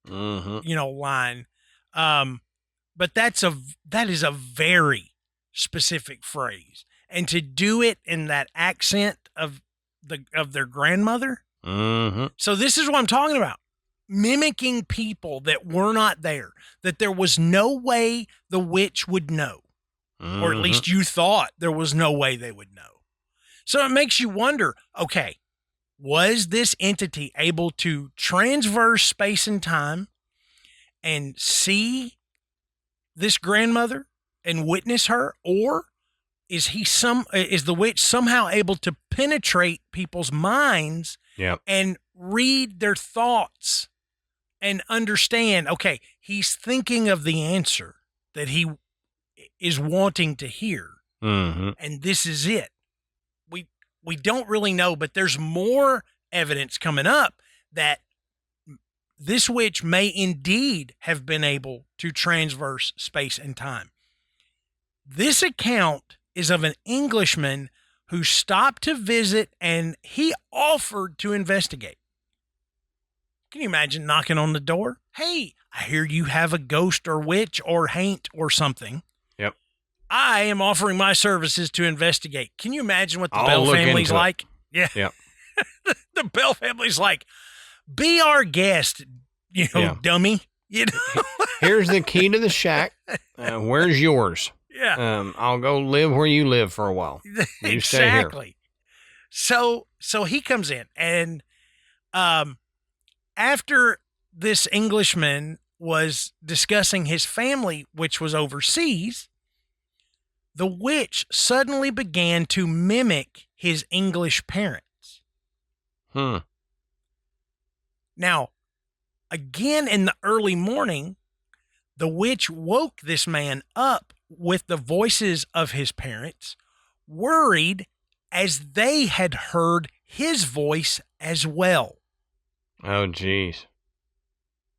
line. But that is a very specific phrase. And to do it in that accent of their grandmother. So this is what I'm talking about. Mimicking people that were not there, that there was no way the witch would know. Or at least you thought there was no way they would know. So it makes you wonder, okay, was this entity able to transverse space and time and see this grandmother and witness her? Or is the witch somehow able to penetrate people's minds and read their thoughts and understand, okay, he's thinking of the answer that he is wanting to hear. And this is it. We don't really know, but there's more evidence coming up that this witch may indeed have been able to transverse space and time. This account is of an Englishman who stopped to visit and he offered to investigate. Can you imagine knocking on the door? Hey, I hear you have a ghost or witch or haint or something. Yep. I am offering my services to investigate. Can you imagine what the Bell family's like? Yeah. Yep. The Bell family's like, be our guest, dummy. Here's the key to the shack. Where's yours? Yeah. I'll go live where you live for a while. You stay here. Exactly. So he comes in, and after this Englishman was discussing his family, which was overseas, the witch suddenly began to mimic his English parents. Now, again in the early morning, the witch woke this man up with the voices of his parents, worried as they had heard his voice as well. Oh, geez.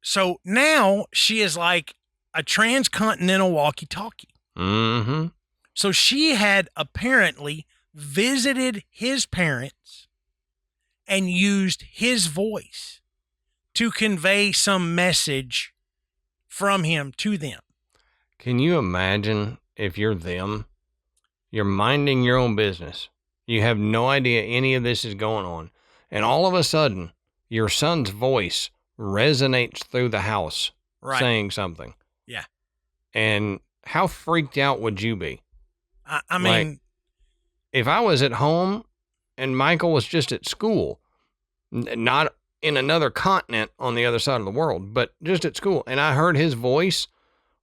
So now she is like a transcontinental walkie-talkie. So she had apparently visited his parents and used his voice to convey some message from him to them. Can you imagine if you're them? You're minding your own business. You have no idea any of this is going on. And all of a sudden, your son's voice resonates through the house Right. saying something. Yeah. And how freaked out would you be? I mean, Like, if I was at home and Michael was just at school, not in another continent on the other side of the world, but just at school, and I heard his voice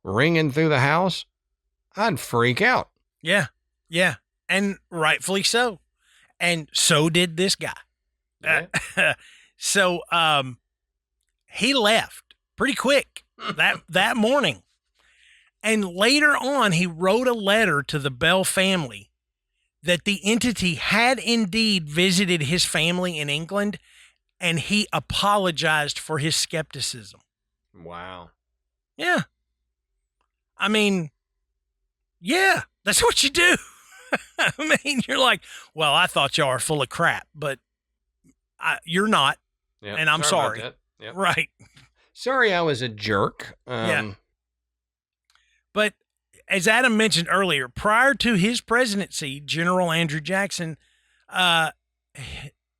ringing through the house, I'd freak out. yeah. Yeah. And rightfully so. And so did this guy. Yeah. So he left pretty quick that morning. And later on, he wrote a letter to the Bell family that the entity had indeed visited his family in England, and he apologized for his skepticism. Wow. Yeah. I mean, yeah, that's what you do. I mean, you're like, well, I thought y'all are full of crap, but you're not, Yep. and I'm sorry. About that. Yep. Right. Sorry I was a jerk. Yeah. But as Adam mentioned earlier, prior to his presidency, General Andrew Jackson,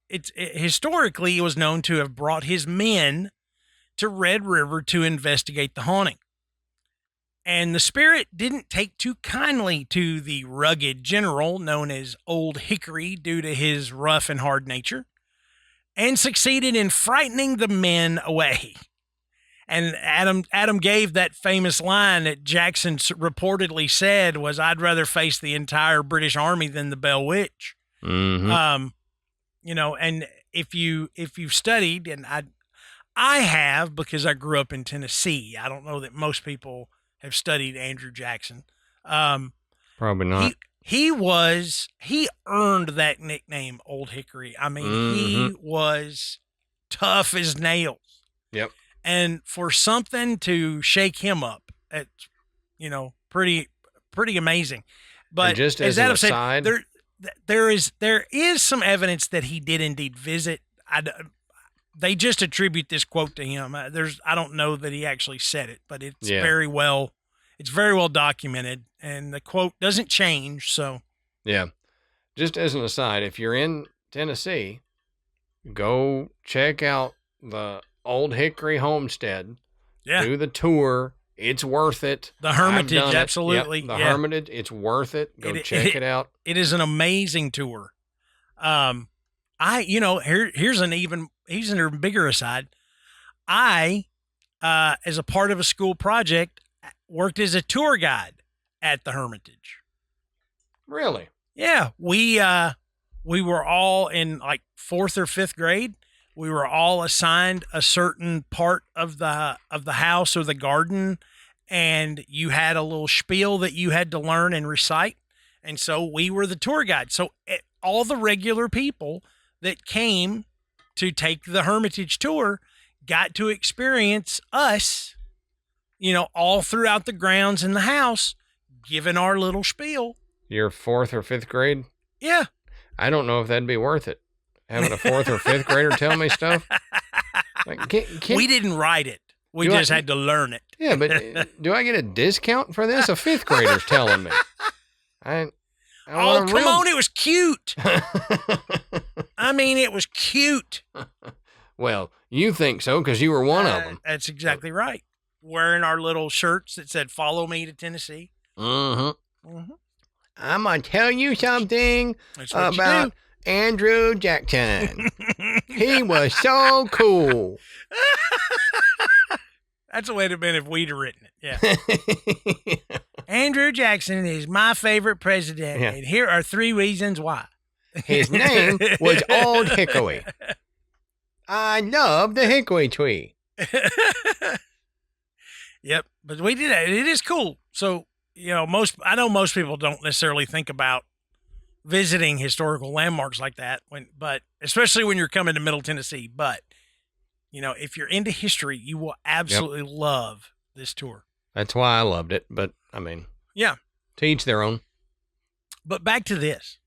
historically it was known to have brought his men to Red River to investigate the haunting. And the spirit didn't take too kindly to the rugged general known as Old Hickory due to his rough and hard nature, and succeeded in frightening the men away. And Adam gave that famous line that Jackson reportedly said was, "I'd rather face the entire British Army than the Bell Witch." Mm-hmm. You know, and if you've studied, and I have, because I grew up in Tennessee. I don't know that most people have studied Andrew Jackson. Probably not. He earned that nickname, Old Hickory. I mean, he was tough as nails. Yep. And for something to shake him up, it's, pretty amazing. But and just as an aside, there is some evidence that he did indeed visit. They just attribute this quote to him. I don't know that he actually said it, but it's very well documented, and the quote doesn't change. So yeah, just as an aside, if you're in Tennessee, go check out the Old Hickory Homestead. Yeah, do the tour. It's worth it. The Hermitage, absolutely. Yep, the Hermitage, it's worth it. Go check it out. It is an amazing tour. Here's an even bigger aside. I, as a part of a school project, worked as a tour guide at the Hermitage. Really? Yeah, we were all in like 4th or 5th grade. We were all assigned a certain part of the house or the garden, and you had a little spiel that you had to learn and recite. And so we were the tour guide. So all the regular people that came to take the Hermitage tour got to experience us, all throughout the grounds in the house, giving our little spiel. Your 4th or 5th grade? Yeah. I don't know if that'd be worth it. Having a 4th or 5th grader tell me stuff. Like, we didn't write it. We just had to learn it. Yeah, but do I get a discount for this? A 5th grader's telling me. Come on, it was cute. I mean, it was cute. Well, you think so because you were one of them. That's exactly right. Wearing our little shirts that said, "Follow me to Tennessee." Mm-hmm. Mm-hmm. I'm going to tell you something about Andrew Jackson. He was so cool. That's the way it'd have been if we'd have written it. Yeah. Andrew Jackson is my favorite president, and here are 3 reasons why. His name was Old Hickory. I love the hickory tree. Yep, but we did it. It is cool. So, I know most people don't necessarily think about visiting historical landmarks like that, but especially when you're coming to Middle Tennessee. But, if you're into history, you will absolutely love this tour. That's why I loved it. But, I mean, yeah, to each their own. But back to this.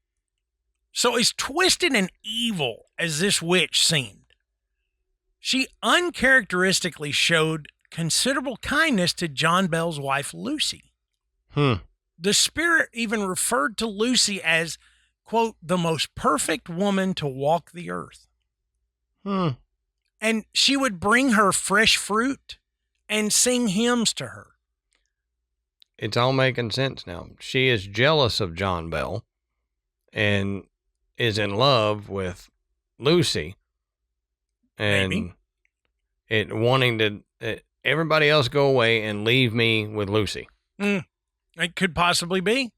So as twisted and evil as this witch seemed, she uncharacteristically showed considerable kindness to John Bell's wife, Lucy. The spirit even referred to Lucy as, quote, the most perfect woman to walk the earth. And she would bring her fresh fruit and sing hymns to her. It's all making sense now. She is jealous of John Bell and is in love with Lucy, and wanting to everybody else go away and leave me with Lucy. It could possibly be.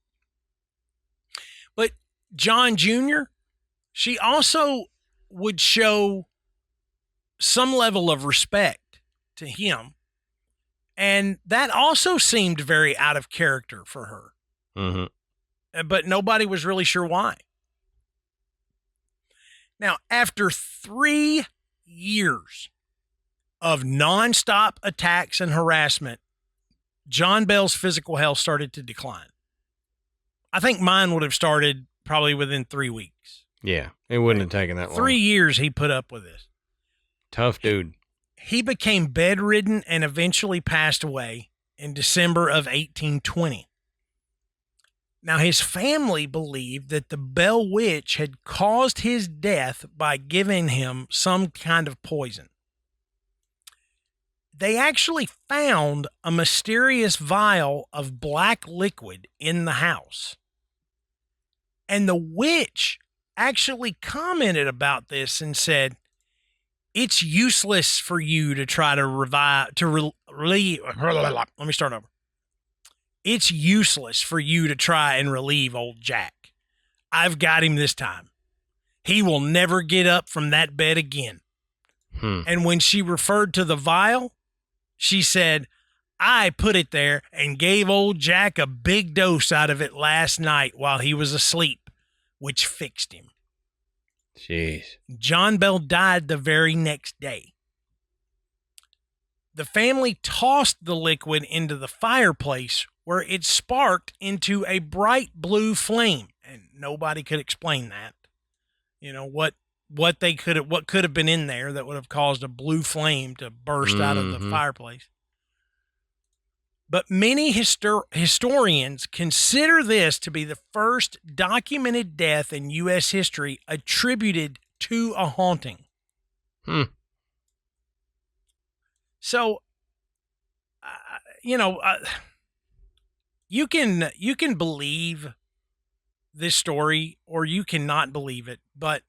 But John Jr., she also would show some level of respect to him. And that also seemed very out of character for her. Mm-hmm. But nobody was really sure why. Now, after 3 years of nonstop attacks and harassment, John Bell's physical health started to decline. I think mine would have started probably within 3 weeks. Yeah, it wouldn't have taken that long. 3 years he put up with this. Tough dude. He became bedridden and eventually passed away in December of 1820. Now, his family believed that the Bell Witch had caused his death by giving him some kind of poison. They actually found a mysterious vial of black liquid in the house. And the witch actually commented about this and said, "It's useless for you to try to relieve. Let me start over. It's useless for you to try and relieve old Jack. I've got him this time. He will never get up from that bed again." And when she referred to the vial, she said, "I put it there and gave old Jack a big dose out of it last night while he was asleep, which fixed him." Jeez. John Bell died the very next day. The family tossed the liquid into the fireplace where it sparked into a bright blue flame, and nobody could explain that. You know, what could have been in there that would have caused a blue flame to burst out of the fireplace. But many historians consider this to be the first documented death in U.S. history attributed to a haunting. So, you can believe this story or you cannot believe it, but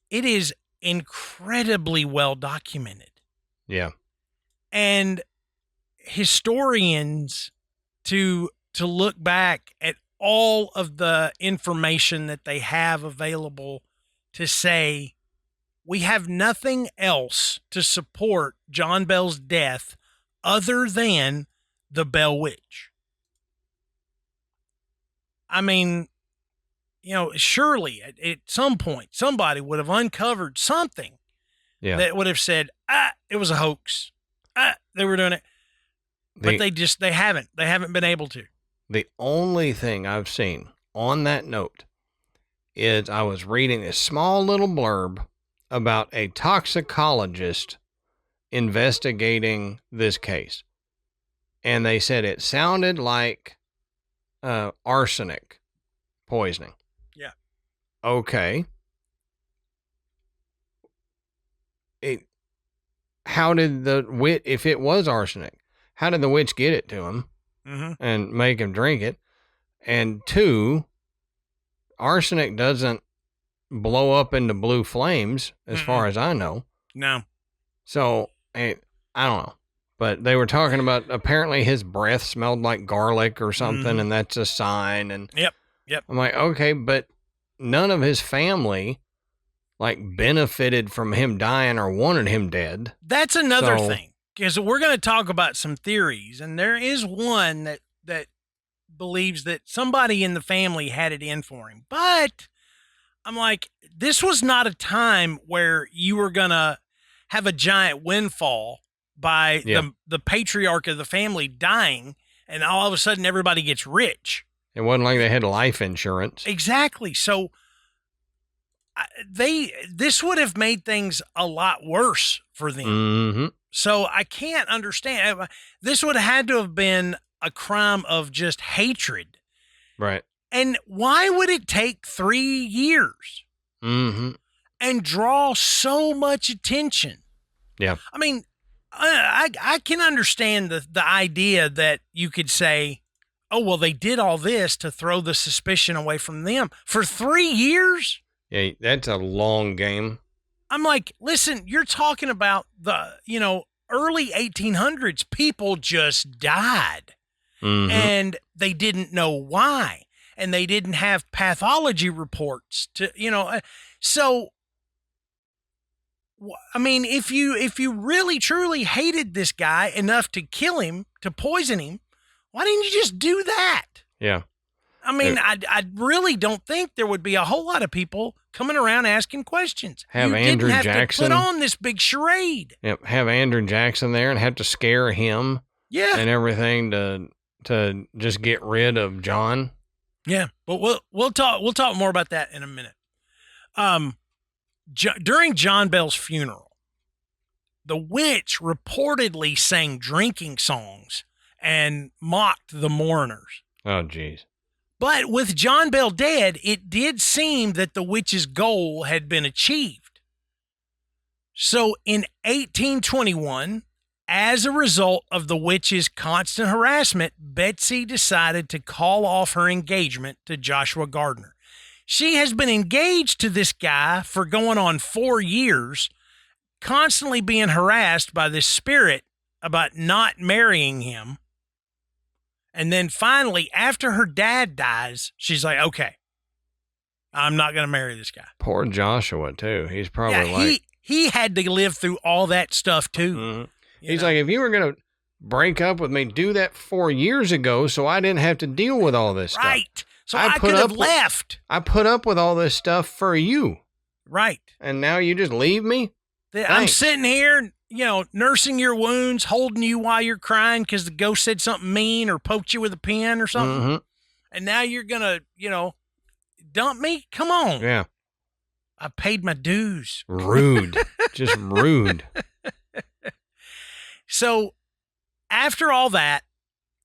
it is incredibly well documented. Yeah. And historians to look back at all of the information that they have available to say, we have nothing else to support John Bell's death other than the Bell Witch. I mean, surely at some point, somebody would have uncovered something that would have said, it was a hoax. They were doing it. But they haven't been able to. The only thing I've seen on that note is I was reading a small little blurb about a toxicologist investigating this case. And they said it sounded like arsenic poisoning. Yeah. Okay. How did if it was arsenic, how did the witch get it to him and make him drink it? And 2, arsenic doesn't blow up into blue flames as far as I know. No. So, I don't know. But they were talking about apparently his breath smelled like garlic or something, and that's a sign. And Yep. I'm like, okay, but none of his family benefited from him dying or wanted him dead. That's another thing. Because we're going to talk about some theories, and there is one that believes that somebody in the family had it in for him. But I'm like, this was not a time where you were going to have a giant windfall by the patriarch of the family dying, and all of a sudden everybody gets rich. It wasn't like they had life insurance. Exactly. So this would have made things a lot worse for them. So I can't understand. This would have had to have been a crime of just hatred. Right. And why would it take 3 years and draw so much attention? Yeah. I mean, I can understand the idea that you could say, oh, well, they did all this to throw the suspicion away from them for 3 years. Yeah, that's a long game. I'm like, listen, you're talking about the, early 1800s. People just died and they didn't know why. And they didn't have pathology reports to, so, I mean, if you really truly hated this guy enough to kill him, to poison him, why didn't you just do that? Yeah. I mean, I really don't think there would be a whole lot of people coming around asking questions. Have you Andrew didn't have Jackson to put on this big charade. Yep. Have Andrew Jackson there and have to scare him. Yeah. And everything to just get rid of John. Yeah. But we'll talk more about that in a minute. During John Bell's funeral, the witch reportedly sang drinking songs and mocked the mourners. Oh, geez. But with John Bell dead, it did seem that the witch's goal had been achieved. So in 1821, as a result of the witch's constant harassment, Betsy decided to call off her engagement to Joshua Gardner. She has been engaged to this guy for going on 4 years, constantly being harassed by this spirit about not marrying him. And then finally, after her dad dies, she's like, okay, I'm not going to marry this guy. Poor Joshua, too. He's probably he had to live through all that stuff, too. Mm-hmm. He's like, if you were going to break up with me, do that 4 years ago so I didn't have to deal with all this stuff. Right. So I could have left. I put up with all this stuff for you. Right. And now you just leave me? I'm sitting here, nursing your wounds, holding you while you're crying because the ghost said something mean or poked you with a pen or something. Mm-hmm. And now you're going to, dump me? Come on. Yeah. I paid my dues. Rude. Just rude. So after all that,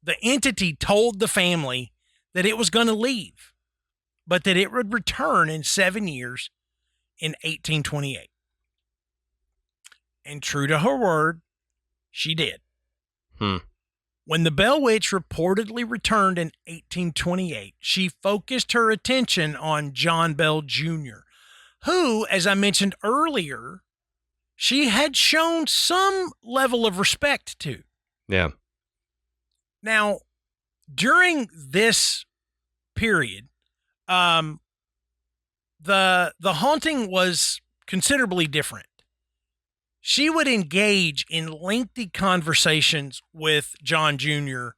the entity told the family that it was going to leave, but that it would return in 7 years in 1828. And true to her word, she did. When the Bell Witch reportedly returned in 1828, she focused her attention on John Bell Jr., who, as I mentioned earlier, she had shown some level of respect to. Yeah. Now, during this period, the haunting was considerably different. She would engage in lengthy conversations with John Jr.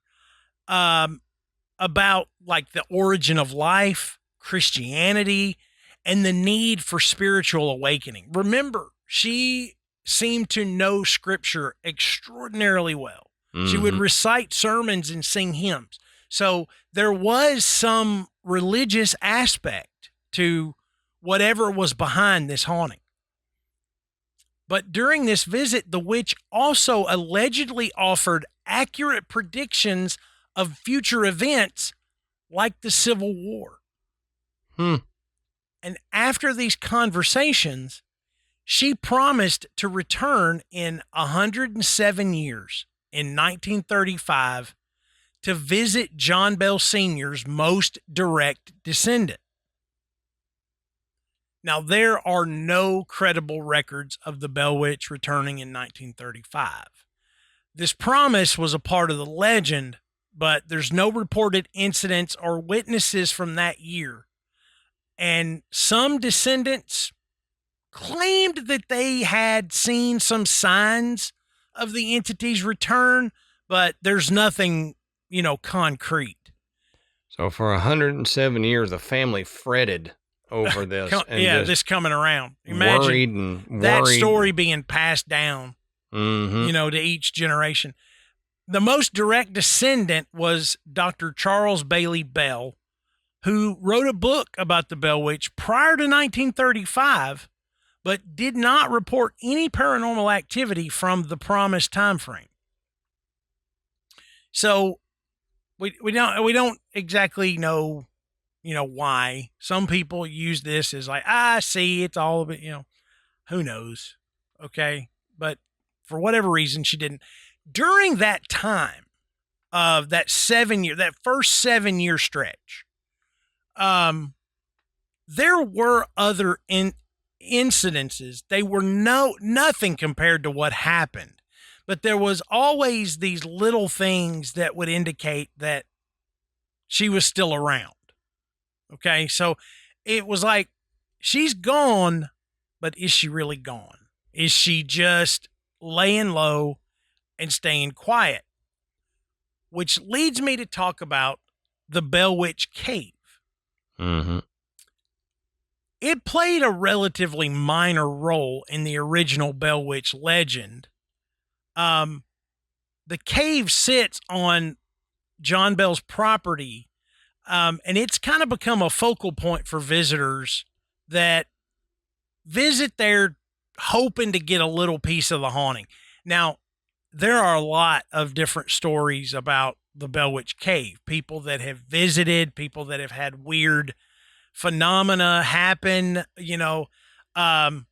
About like the origin of life, Christianity, and the need for spiritual awakening. Remember, she seemed to know scripture extraordinarily well. Mm-hmm. She would recite sermons and sing hymns. So there was some religious aspect to whatever was behind this haunting. But during this visit, the witch also allegedly offered accurate predictions of future events like the Civil War. And after these conversations, she promised to return in 107 years in 1935 to visit John Bell Sr.'s most direct descendant. Now, there are no credible records of the Bell Witch returning in 1935. This promise was a part of the legend, but there's no reported incidents or witnesses from that year. And some descendants claimed that they had seen some signs of the entity's return, but there's nothing, concrete. So for 107 years, the family fretted over this. This coming around. Imagine that story being passed down, to each generation. The most direct descendant was Dr. Charles Bailey Bell, who wrote a book about the Bell Witch prior to 1935, but did not report any paranormal activity from the promised time frame. So we don't exactly know, why. Some people use this as like, see, it's all of it, who knows? Okay. But For whatever reason, she didn't. During that time of that first 7-year stretch, there were other incidences. They were nothing compared to what happened, but there was always these little things that would indicate that she was still around. Okay. So it was like, she's gone, but is she really gone? Is she just laying low and staying quiet? Which leads me to talk about the Bell Witch Cave. Mm-hmm. It played a relatively minor role in the original Bell Witch legend. The cave sits on John Bell's property, and it's kind of become a focal point for visitors that visit there hoping to get a little piece of the haunting. Now, there are a lot of different stories about the Bell Witch Cave. People that have visited, people that have had weird phenomena happen, One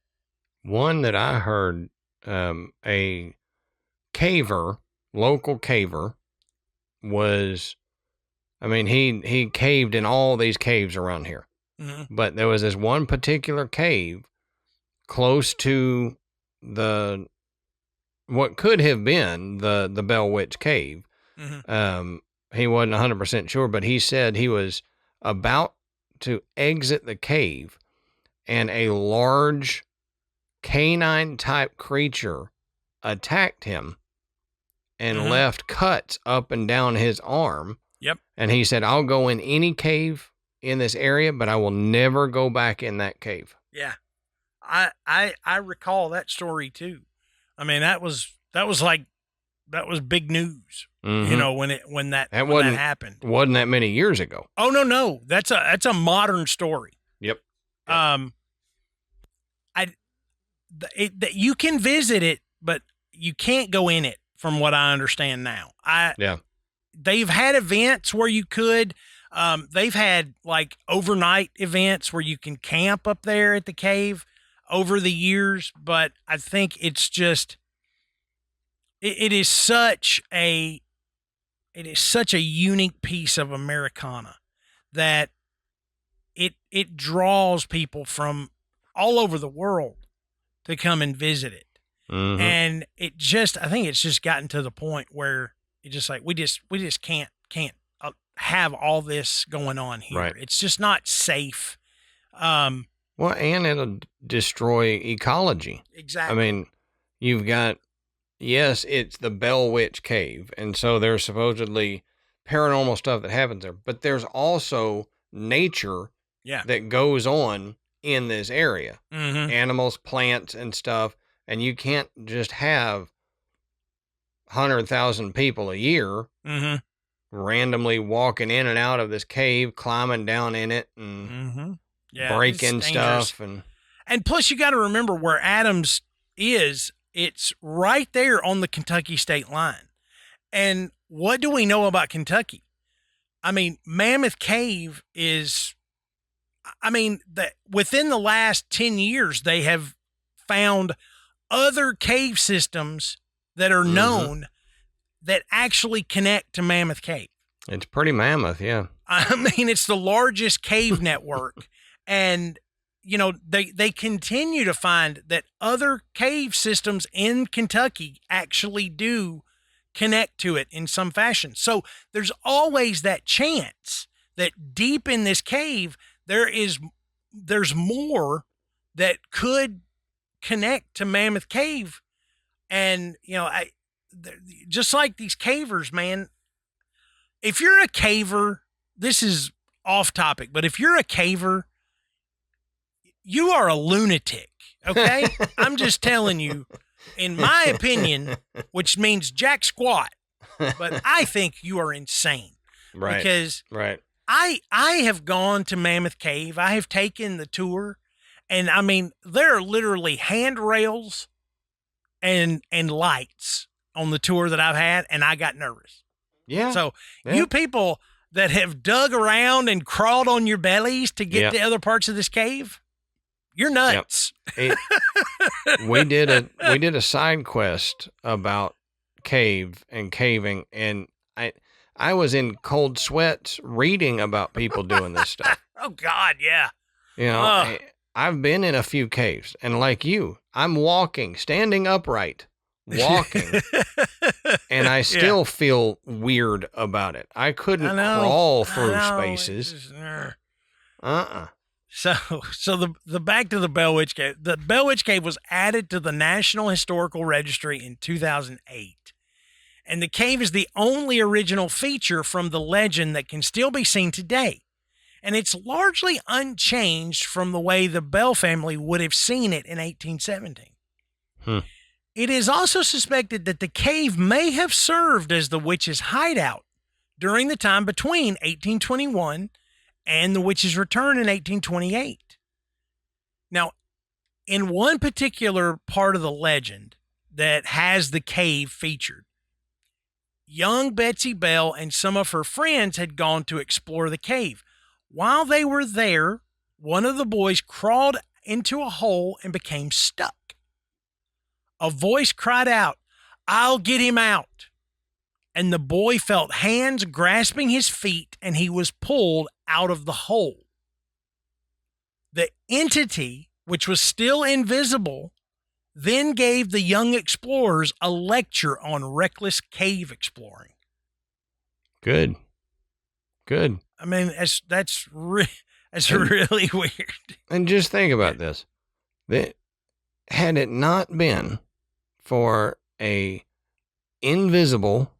that I heard, a local caver he caved in all these caves around here. Mm-hmm. But there was this one particular cave close to what could have been the Bell Witch Cave. Mm-hmm. He wasn't 100% sure, but he said he was about to exit the cave and a large canine type creature attacked him and Mm-hmm. left cuts up and down his arm. Yep. And he said, I'll go in any cave in this area, but I will never go back in that cave. Yeah. I recall that story too. I mean, that was big news, Mm-hmm. when that happened. Wasn't that many years ago. Oh, no. That's a modern story. Yep. You can visit it, but you can't go in it from what I understand now. They've had events where you could, they've had like overnight events where you can camp up there at the cave over the years, but I think it's just, it is such a unique piece of Americana that it draws people from all over the world to come and visit it. Mm-hmm. And I think it's just gotten to the point where it's just like, we just can't have all this going on here. Right. It's just not safe. Well, and it'll destroy ecology. Exactly. I mean, you've got, yes, it's the Bell Witch Cave, and so there's supposedly paranormal stuff that happens there, but there's also nature that goes on in this area. Mm-hmm. Animals, plants, and stuff, and you can't just have 100,000 people a year Mm-hmm. randomly walking in and out of this cave, climbing down in it, and Mm-hmm. breaking stuff. And plus, you got to remember where Adams is. It's right there on the Kentucky state line. And what do we know about Kentucky? I mean, Mammoth Cave is, within the last 10 years, they have found other cave systems that are known that actually connect to Mammoth Cave. It's pretty mammoth, yeah. I mean, it's the largest cave network. And, they continue to find that other cave systems in Kentucky actually do connect to it in some fashion. So there's always that chance that deep in this cave, there's more that could connect to Mammoth Cave. And, just like these cavers, man, if you're a caver, this is off topic, but if you're a caver, you are a lunatic, okay? I'm just telling you, in my opinion, which means jack squat, but I think you are insane. Right. Because I have gone to Mammoth Cave. I have taken the tour, and I mean, there are literally handrails and lights on the tour that I've had, and I got nervous. Yeah. So you people that have dug around and crawled on your bellies to get to other parts of this cave, You're nuts. We did a side quest about cave and caving, and I was in cold sweats reading about people doing this stuff. Oh God, yeah. You know, I've been in a few caves, and like you, I'm standing upright, walking, and I still feel weird about it. I couldn't crawl through spaces. So the back to the Bell Witch Cave. The Bell Witch Cave was added to the National Historical Registry in 2008. And the cave is the only original feature from the legend that can still be seen today. And it's largely unchanged from the way the Bell family would have seen it in 1817. It is also suspected that the cave may have served as the witch's hideout during the time between 1821 and the witch's return in 1828. Now, in one particular part of the legend that has the cave featured, young Betsy Bell and some of her friends had gone to explore the cave. While they were there, one of the boys crawled into a hole and became stuck. A voice cried out, "I'll get him out." And the boy felt hands grasping his feet, and he was pulled out of the hole. The entity, which was still invisible, then gave the young explorers a lecture on reckless cave exploring. Good. I mean, that's really weird. And just think about this. Had it not been for a invisible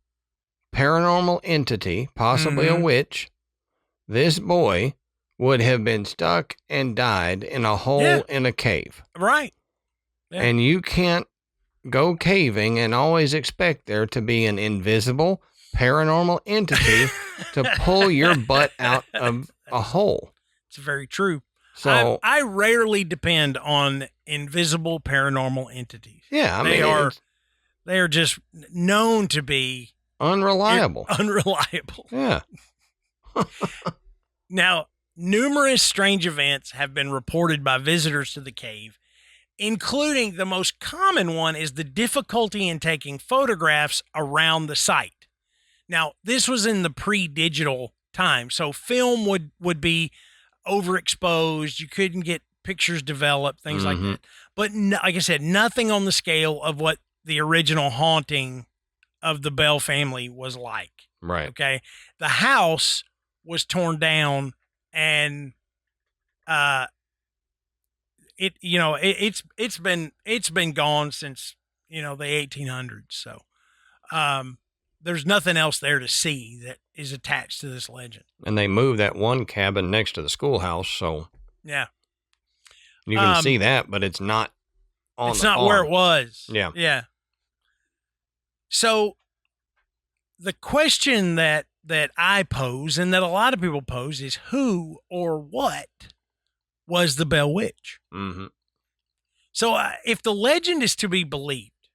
paranormal entity, possibly a witch, this boy would have been stuck and died in a hole in a cave. Right. Yeah. And you can't go caving and always expect there to be an invisible paranormal entity to pull your butt out of a hole. It's very true. So I rarely depend on invisible paranormal entities. Yeah, they are just known to be unreliable. Yeah. Now, numerous strange events have been reported by visitors to the cave, including the most common one is the difficulty in taking photographs around the site. Now, this was in the pre-digital time, so film would be overexposed. You couldn't get pictures developed, things like that. But like I said, nothing on the scale of what the original haunting of the Bell family was like. Right. Okay. The house was torn down, and it's been gone since the 1800s. So there's nothing else there to see that is attached to this legend. And they moved that one cabin next to the schoolhouse, so yeah, you can see that, but it's not on. It's the not farm. where it was. Yeah, yeah. So the question that I pose and that a lot of people pose is who or what was the Bell Witch? Mm-hmm. So if the legend is to be believed,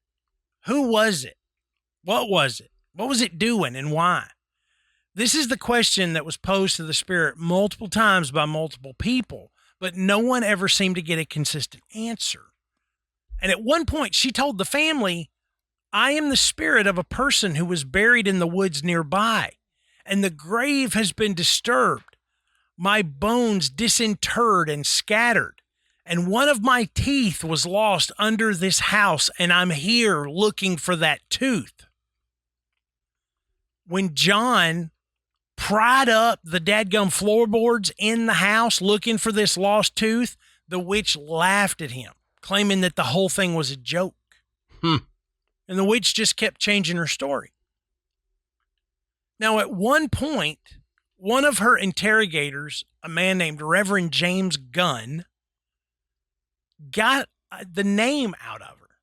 who was it? What was it? What was it doing and why? This is the question that was posed to the spirit multiple times by multiple people, but no one ever seemed to get a consistent answer. And at one point, she told the family, "I am the spirit of a person who was buried in the woods nearby, and the grave has been disturbed. My bones disinterred and scattered, and one of my teeth was lost under this house, and I'm here looking for that tooth." When John pried up the dadgum floorboards in the house looking for this lost tooth, the witch laughed at him, claiming that the whole thing was a joke. And the witch just kept changing her story. Now, at one point, one of her interrogators, a man named Reverend James Gunn, got the name out of her,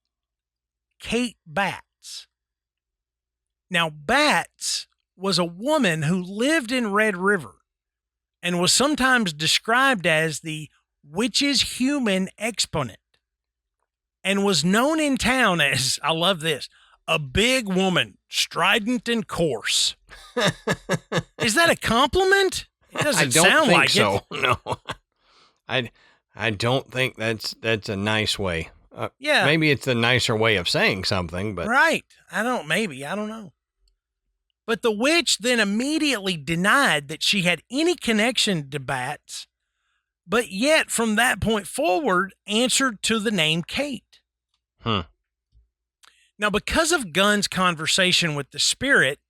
Kate Batts. Now, Batts was a woman who lived in Red River and was sometimes described as the witch's human exponent and was known in town as, I love this, a big woman, strident and coarse. Is that a compliment? It doesn't sound like so. it. No. I don't think that's a nice way. Yeah. Maybe it's a nicer way of saying something, but Right. I don't know. But the witch then immediately denied that she had any connection to bats, but yet from that point forward answered to the name Kate. Now, because of Gunn's conversation with the spirit,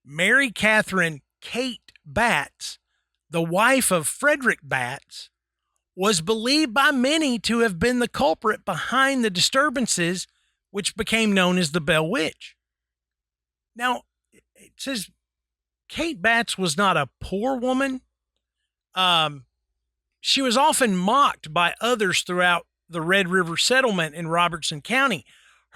Mary Catherine Kate Batts, the wife of Frederick Batts, was believed by many to have been the culprit behind the disturbances, which became known as the Bell Witch. Now, it says Kate Batts was not a poor woman. She was often mocked by others throughout the Red River settlement in Robertson County.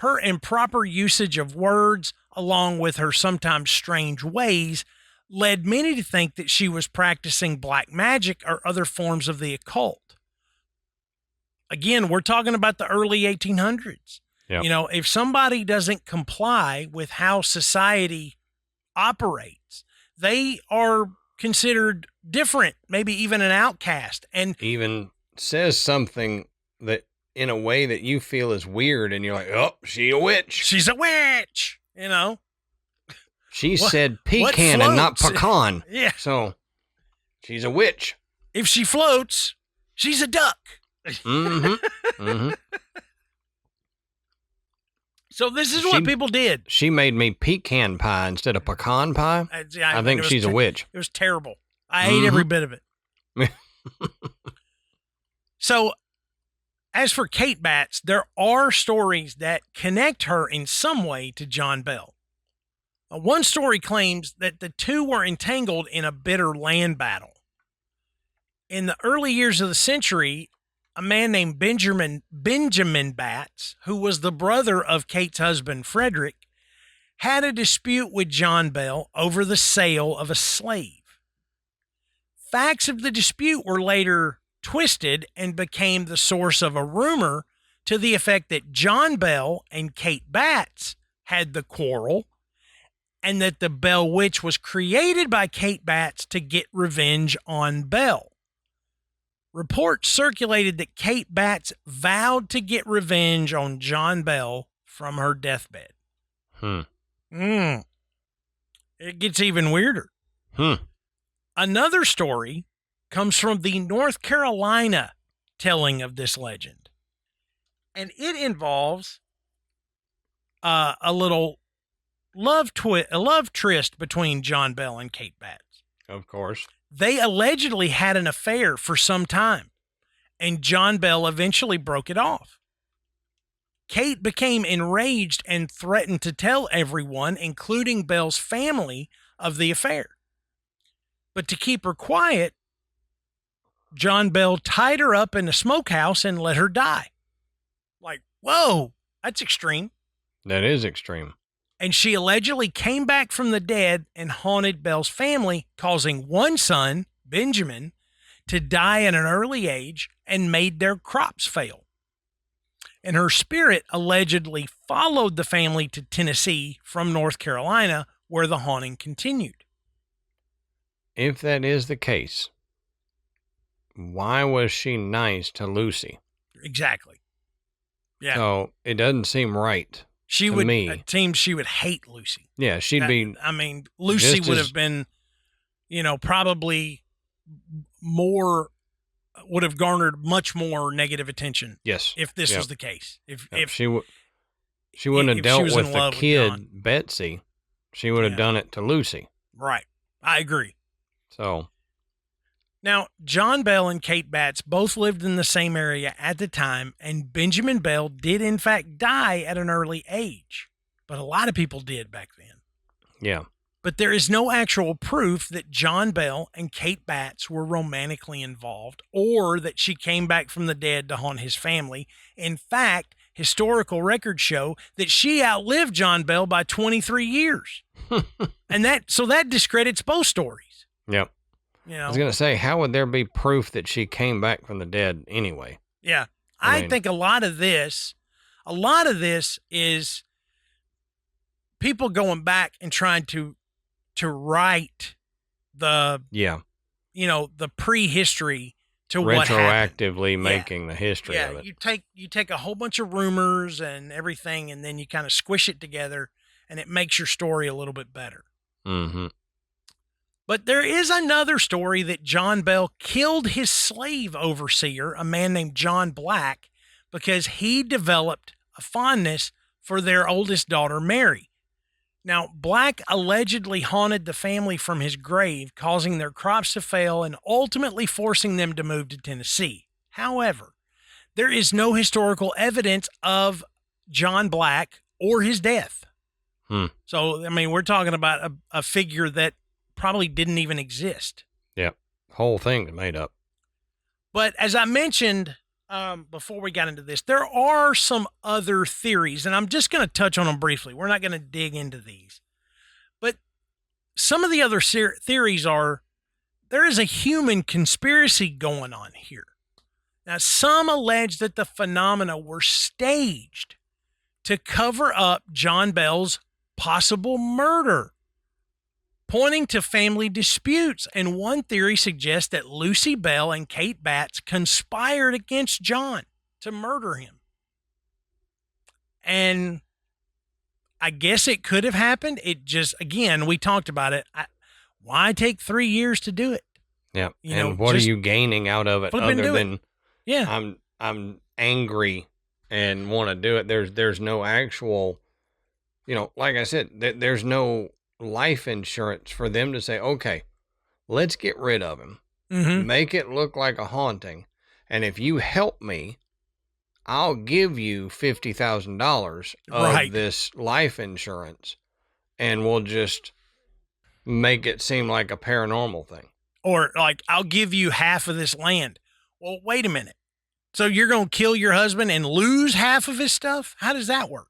Her improper usage of words, along with her sometimes strange ways, led many to think that she was practicing black magic or other forms of the occult. Again, we're talking about the early 1800s. Yep. You know, if somebody doesn't comply with how society operates, they are considered different, maybe even an outcast. And even says something that in a way that you feel is weird, and you're like, oh, she's a witch. She's a witch, you know. She said pecan and not pecan. Yeah. So she's a witch. If she floats, she's a duck. Mm-hmm. Mm-hmm. So this is what people did. She made me pecan pie instead of pecan pie. I think she's a witch. It was terrible. I ate every bit of it. So, as for Kate Batts, there are stories that connect her in some way to John Bell. One story claims that the two were entangled in a bitter land battle. In the early years of the century, a man named Benjamin Batts, who was the brother of Kate's husband, Frederick, had a dispute with John Bell over the sale of a slave. Facts of the dispute were later twisted and became the source of a rumor to the effect that John Bell and Kate Batts had the quarrel, and that the Bell Witch was created by Kate Batts to get revenge on Bell. Reports circulated that Kate Batts vowed to get revenge on John Bell from her deathbed. It gets even weirder. Another story comes from the North Carolina telling of this legend. And it involves a little love tryst between John Bell and Kate Batts. Of course. They allegedly had an affair for some time, and John Bell eventually broke it off. Kate became enraged and threatened to tell everyone, including Bell's family, of the affair. But to keep her quiet, John Bell tied her up in a smokehouse and let her die. Like, whoa, that's extreme. That is extreme. And she allegedly came back from the dead and haunted Bell's family, causing one son, Benjamin, to die at an early age and made their crops fail. And her spirit allegedly followed the family to Tennessee from North Carolina, where the haunting continued. If that is the case, why was she nice to Lucy? Exactly. Yeah. So it doesn't seem right. It seems she would hate Lucy. Yeah, she'd be. I mean, Lucy would have been, probably would have garnered much more negative attention. Yes. If this was the case. If she wouldn't have dealt with the kid, Betsy, she would have done it to Lucy. Right. I agree. So. Now, John Bell and Kate Batts both lived in the same area at the time, and Benjamin Bell did in fact die at an early age. But a lot of people did back then. Yeah. But there is no actual proof that John Bell and Kate Batts were romantically involved, or that she came back from the dead to haunt his family. In fact, historical records show that she outlived John Bell by 23 years. And that discredits both stories. Yep. I was going to say, how would there be proof that she came back from the dead anyway? Yeah. I think a lot of this is people going back and trying to write the prehistory to what happened. Retroactively making the history of it. You take a whole bunch of rumors and everything, and then you kind of squish it together, and it makes your story a little bit better. Mm-hmm. But there is another story that John Bell killed his slave overseer, a man named John Black, because he developed a fondness for their oldest daughter, Mary. Now, Black allegedly haunted the family from his grave, causing their crops to fail and ultimately forcing them to move to Tennessee. However, there is no historical evidence of John Black or his death. So, I mean, we're talking about a figure that probably didn't even exist. Yep. Whole thing made up. But as I mentioned before we got into this, there are some other theories, and I'm just going to touch on them briefly. We're not going to dig into these. But some of the other theories are there is a human conspiracy going on here. Now, some allege that the phenomena were staged to cover up John Bell's possible murder, pointing to family disputes. And one theory suggests that Lucy Bell and Kate Batts conspired against John to murder him. And I guess it could have happened. It just, again, we talked about it. Why take 3 years to do it? Yeah. And what are you gaining out of it other than, I'm angry and want to do it? There's no actual, like I said, there's no life insurance for them to say, okay, let's get rid of him, make it look like a haunting, and if you help me, I'll give you $50,000 of this life insurance, and we'll just make it seem like a paranormal thing. Or like, I'll give you half of this land. Well, wait a minute. So you're going to kill your husband and lose half of his stuff? How does that work?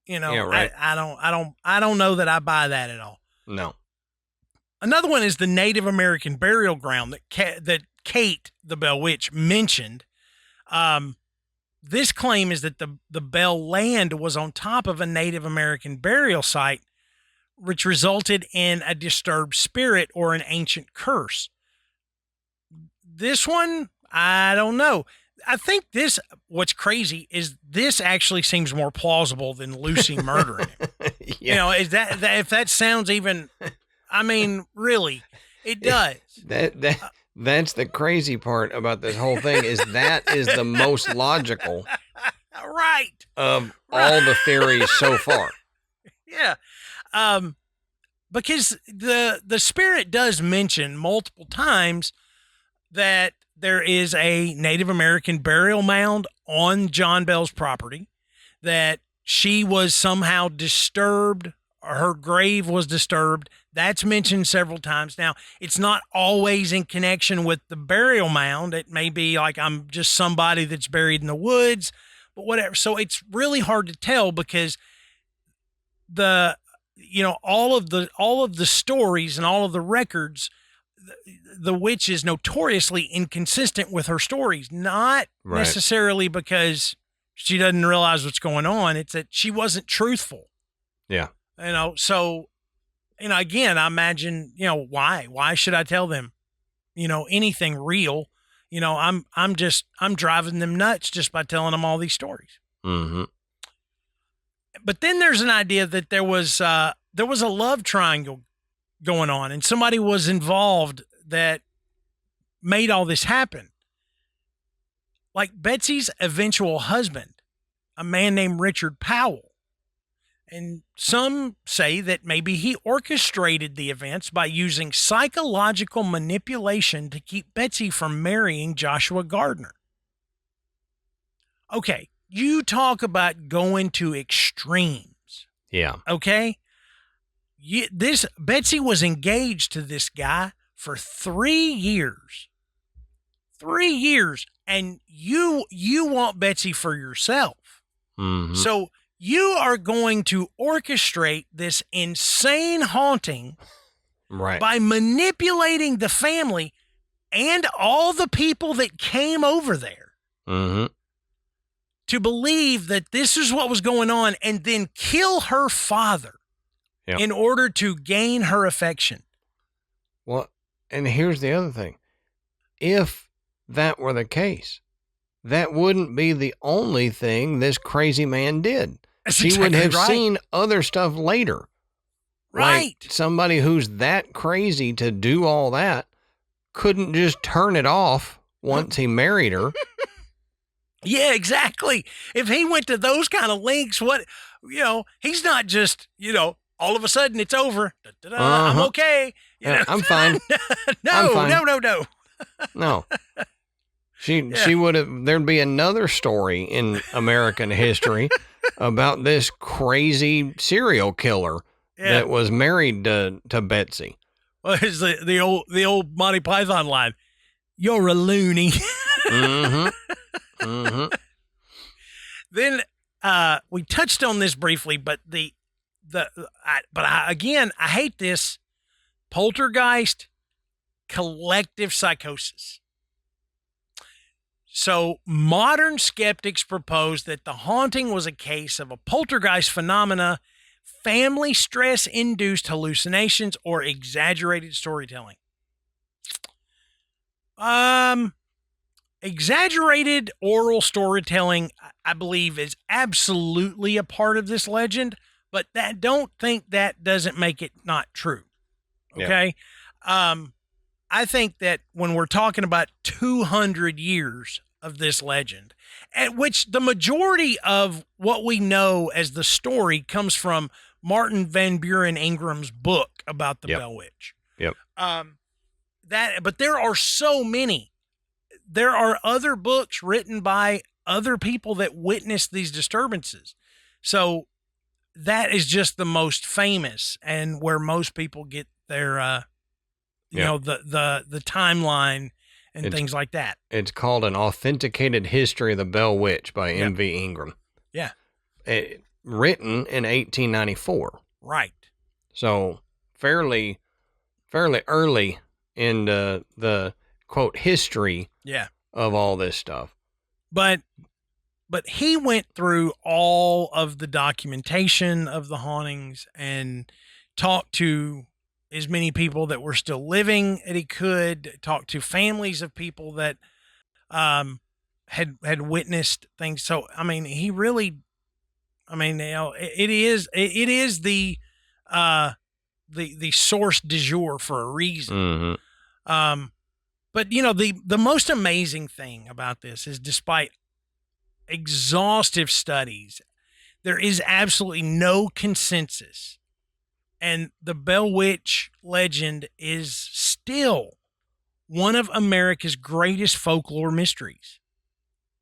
Yeah, right. I don't know that I buy that at all. No. Another one is the Native American burial ground that Kate, the Bell Witch, mentioned. This claim is that the Bell land was on top of a Native American burial site, which resulted in a disturbed spirit or an ancient curse. This one, I don't know. I think what's crazy is this actually seems more plausible than Lucy murdering him. Yeah. Is that if that sounds even, I mean, really, it does. That's the crazy part about this whole thing is that is the most logical of all the theories so far. Yeah. Because the spirit does mention multiple times that there is a Native American burial mound on John Bell's property, that she was somehow disturbed, or her grave was disturbed. That's mentioned several times. Now, it's not always in connection with the burial mound. It may be like I'm just somebody that's buried in the woods, but whatever. So it's really hard to tell because all of the stories and all of the records, the witch is notoriously inconsistent with her stories, not necessarily because she doesn't realize what's going on. It's that she wasn't truthful. Yeah. So, again, I imagine, why should I tell them, anything real? I'm driving them nuts just by telling them all these stories. Mm-hmm. But then there's an idea that there was a love triangle going on and somebody was involved that made all this happen. Like Betsy's eventual husband, a man named Richard Powell. And some say that maybe he orchestrated the events by using psychological manipulation to keep Betsy from marrying Joshua Gardner. Okay, you talk about going to extremes. Yeah. Okay? Betsy was engaged to this guy for 3 years. 3 years. And you want Betsy for yourself. Mm-hmm. So you are going to orchestrate this insane haunting by manipulating the family and all the people that came over there to believe that this is what was going on and then kill her father in order to gain her affection. Well, and here's the other thing. If that were the case, that wouldn't be the only thing this crazy man did. That's She would exactly have right. seen other stuff later. Right. Like somebody who's that crazy to do all that couldn't just turn it off once he married her. Yeah, exactly. If he went to those kind of lengths, he's not just, all of a sudden it's over. Da-da-da, I'm okay. I'm fine. No, I'm fine. no. No. She would have, there'd be another story in American history about this crazy serial killer that was married to Betsy. Well, it's the old Monty Python line. You're a loony. Mm-hmm. Mm-hmm. Then we touched on this briefly, but I hate this poltergeist collective psychosis. So modern skeptics propose that the haunting was a case of a poltergeist phenomena, family stress-induced hallucinations, or exaggerated storytelling. Exaggerated oral storytelling, I believe, is absolutely a part of this legend, but don't think that doesn't make it not true. Okay? Yeah. I think that when we're talking about 200 years of this legend, at which the majority of what we know as the story comes from Martin Van Buren Ingram's book about the Bell Witch. Yep. But there are so many. There are other books written by other people that witnessed these disturbances. So that is just the most famous and where most people get their, the timeline and things like that. It's called An Authenticated History of the Bell Witch by M.V. Ingram. Yeah. Written in 1894. Right. So fairly early in the quote history of all this stuff. But he went through all of the documentation of the hauntings and talked to as many people that were still living as he could, talk to families of people that had witnessed things. So I mean, he really, it is the source du jour for a reason. Mm-hmm. But the most amazing thing about this is, despite exhaustive studies, there is absolutely no consensus, and the Bell Witch legend is still one of America's greatest folklore mysteries.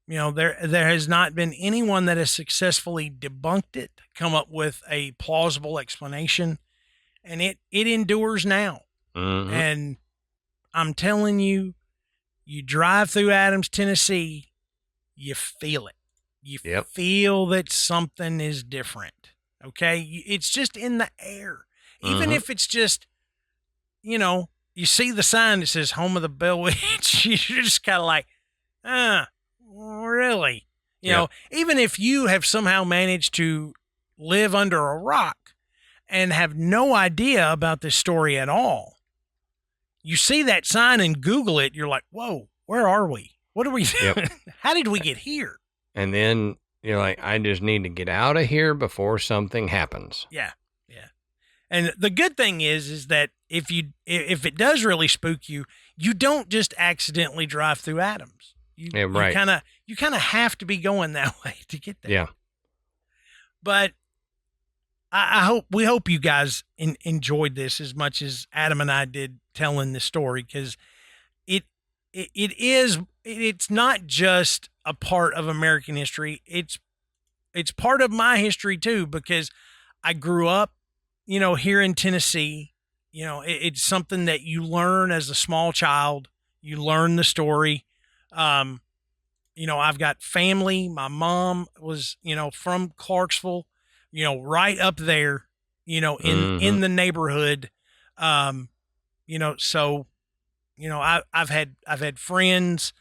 There has not been anyone that has successfully debunked it, come up with a plausible explanation, and it endures now. Mm-hmm. And I'm telling you, you drive through Adams, Tennessee, you feel it. You feel that something is different. Okay? It's just in the air. Even if it's just, you see the sign that says Home of the Bell Witch, you're just kind of like, really? You know, even if you have somehow managed to live under a rock and have no idea about this story at all, you see that sign and Google it, you're like, whoa, where are we? What are we doing? How did we get here? And then you're like, I just need to get out of here before something happens. Yeah. And the good thing is that if it does really spook you, you don't just accidentally drive through Adams. You kind of have to be going that way to get there. Yeah. But we hope you guys enjoyed this as much as Adam and I did telling this story, because it's not just a part of American history. It's part of my history too, because I grew up, here in Tennessee. It's something that you learn as a small child. You learn the story. I've got family. My mom was, from Clarksville, right up there, in the neighborhood. So, I've had friends,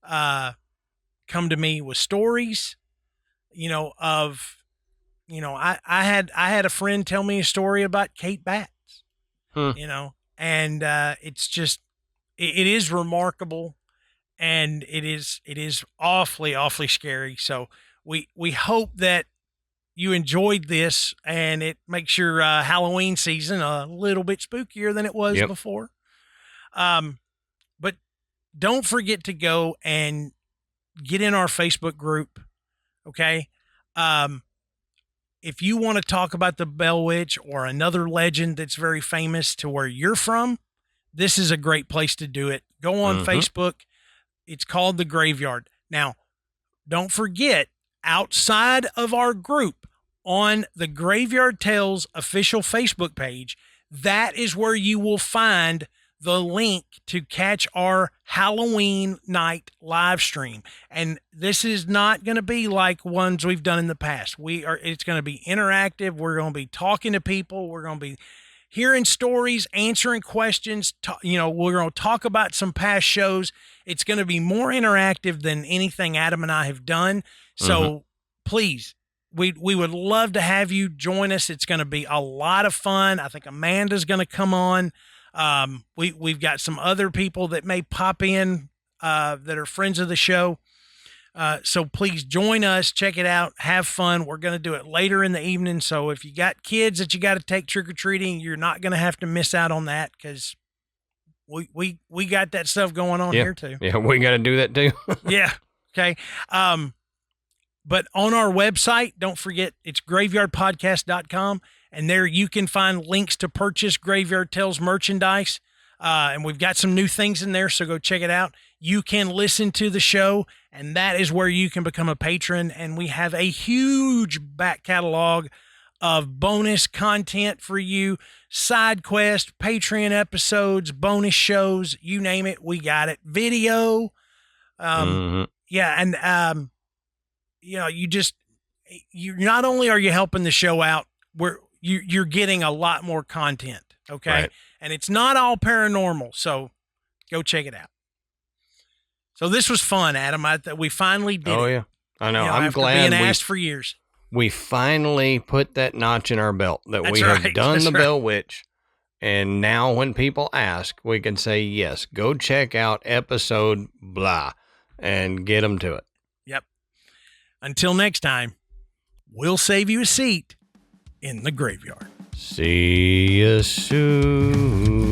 come to me with stories, I had a friend tell me a story about Kate Batts, and, it's just, it is remarkable. and it is awfully scary. So we hope that you enjoyed this, and it makes your Halloween season a little bit spookier than it was before. But don't forget to go and get in our Facebook group. Okay. If you want to talk about the Bell Witch or another legend that's very famous to where you're from, this is a great place to do it. Go on Facebook. It's called The Graveyard. Now, don't forget, outside of our group, on the Graveyard Tales official Facebook page, that is where you will find the link to catch our Halloween night live stream. And this is not going to be like ones we've done in the past. It's going to be interactive. We're going to be talking to people. We're going to be hearing stories, answering questions. We're going to talk about some past shows. It's going to be more interactive than anything Adam and I have done. So please, we would love to have you join us. It's going to be a lot of fun. I think Amanda's going to come on. We've got some other people that may pop in that are friends of the show. So please join us, check it out, have fun. We're going to do it later in the evening. So if you got kids that you got to take trick-or-treating, you're not going to have to miss out on that, because we got that stuff going on here too. Yeah, we got to do that too. Yeah. Okay. But on our website, don't forget, it's graveyardpodcast.com. And there you can find links to purchase Graveyard Tales merchandise. And we've got some new things in there, so go check it out. You can listen to the show, and that is where you can become a patron. And we have a huge back catalog of bonus content for you. Side quest, Patreon episodes, bonus shows, you name it, we got it. Video. Yeah, and you not only are you helping the show out, you're getting a lot more content, okay? Right. And it's not all paranormal, so go check it out. So this was fun, Adam. We finally did it. Oh, yeah. I know. I'm glad being asked for years. We finally put that notch in our belt that we have done the Bell Witch. And now when people ask, we can say, yes, go check out episode blah and get them to it. Yep. Until next time, we'll save you a seat in the graveyard. See you soon.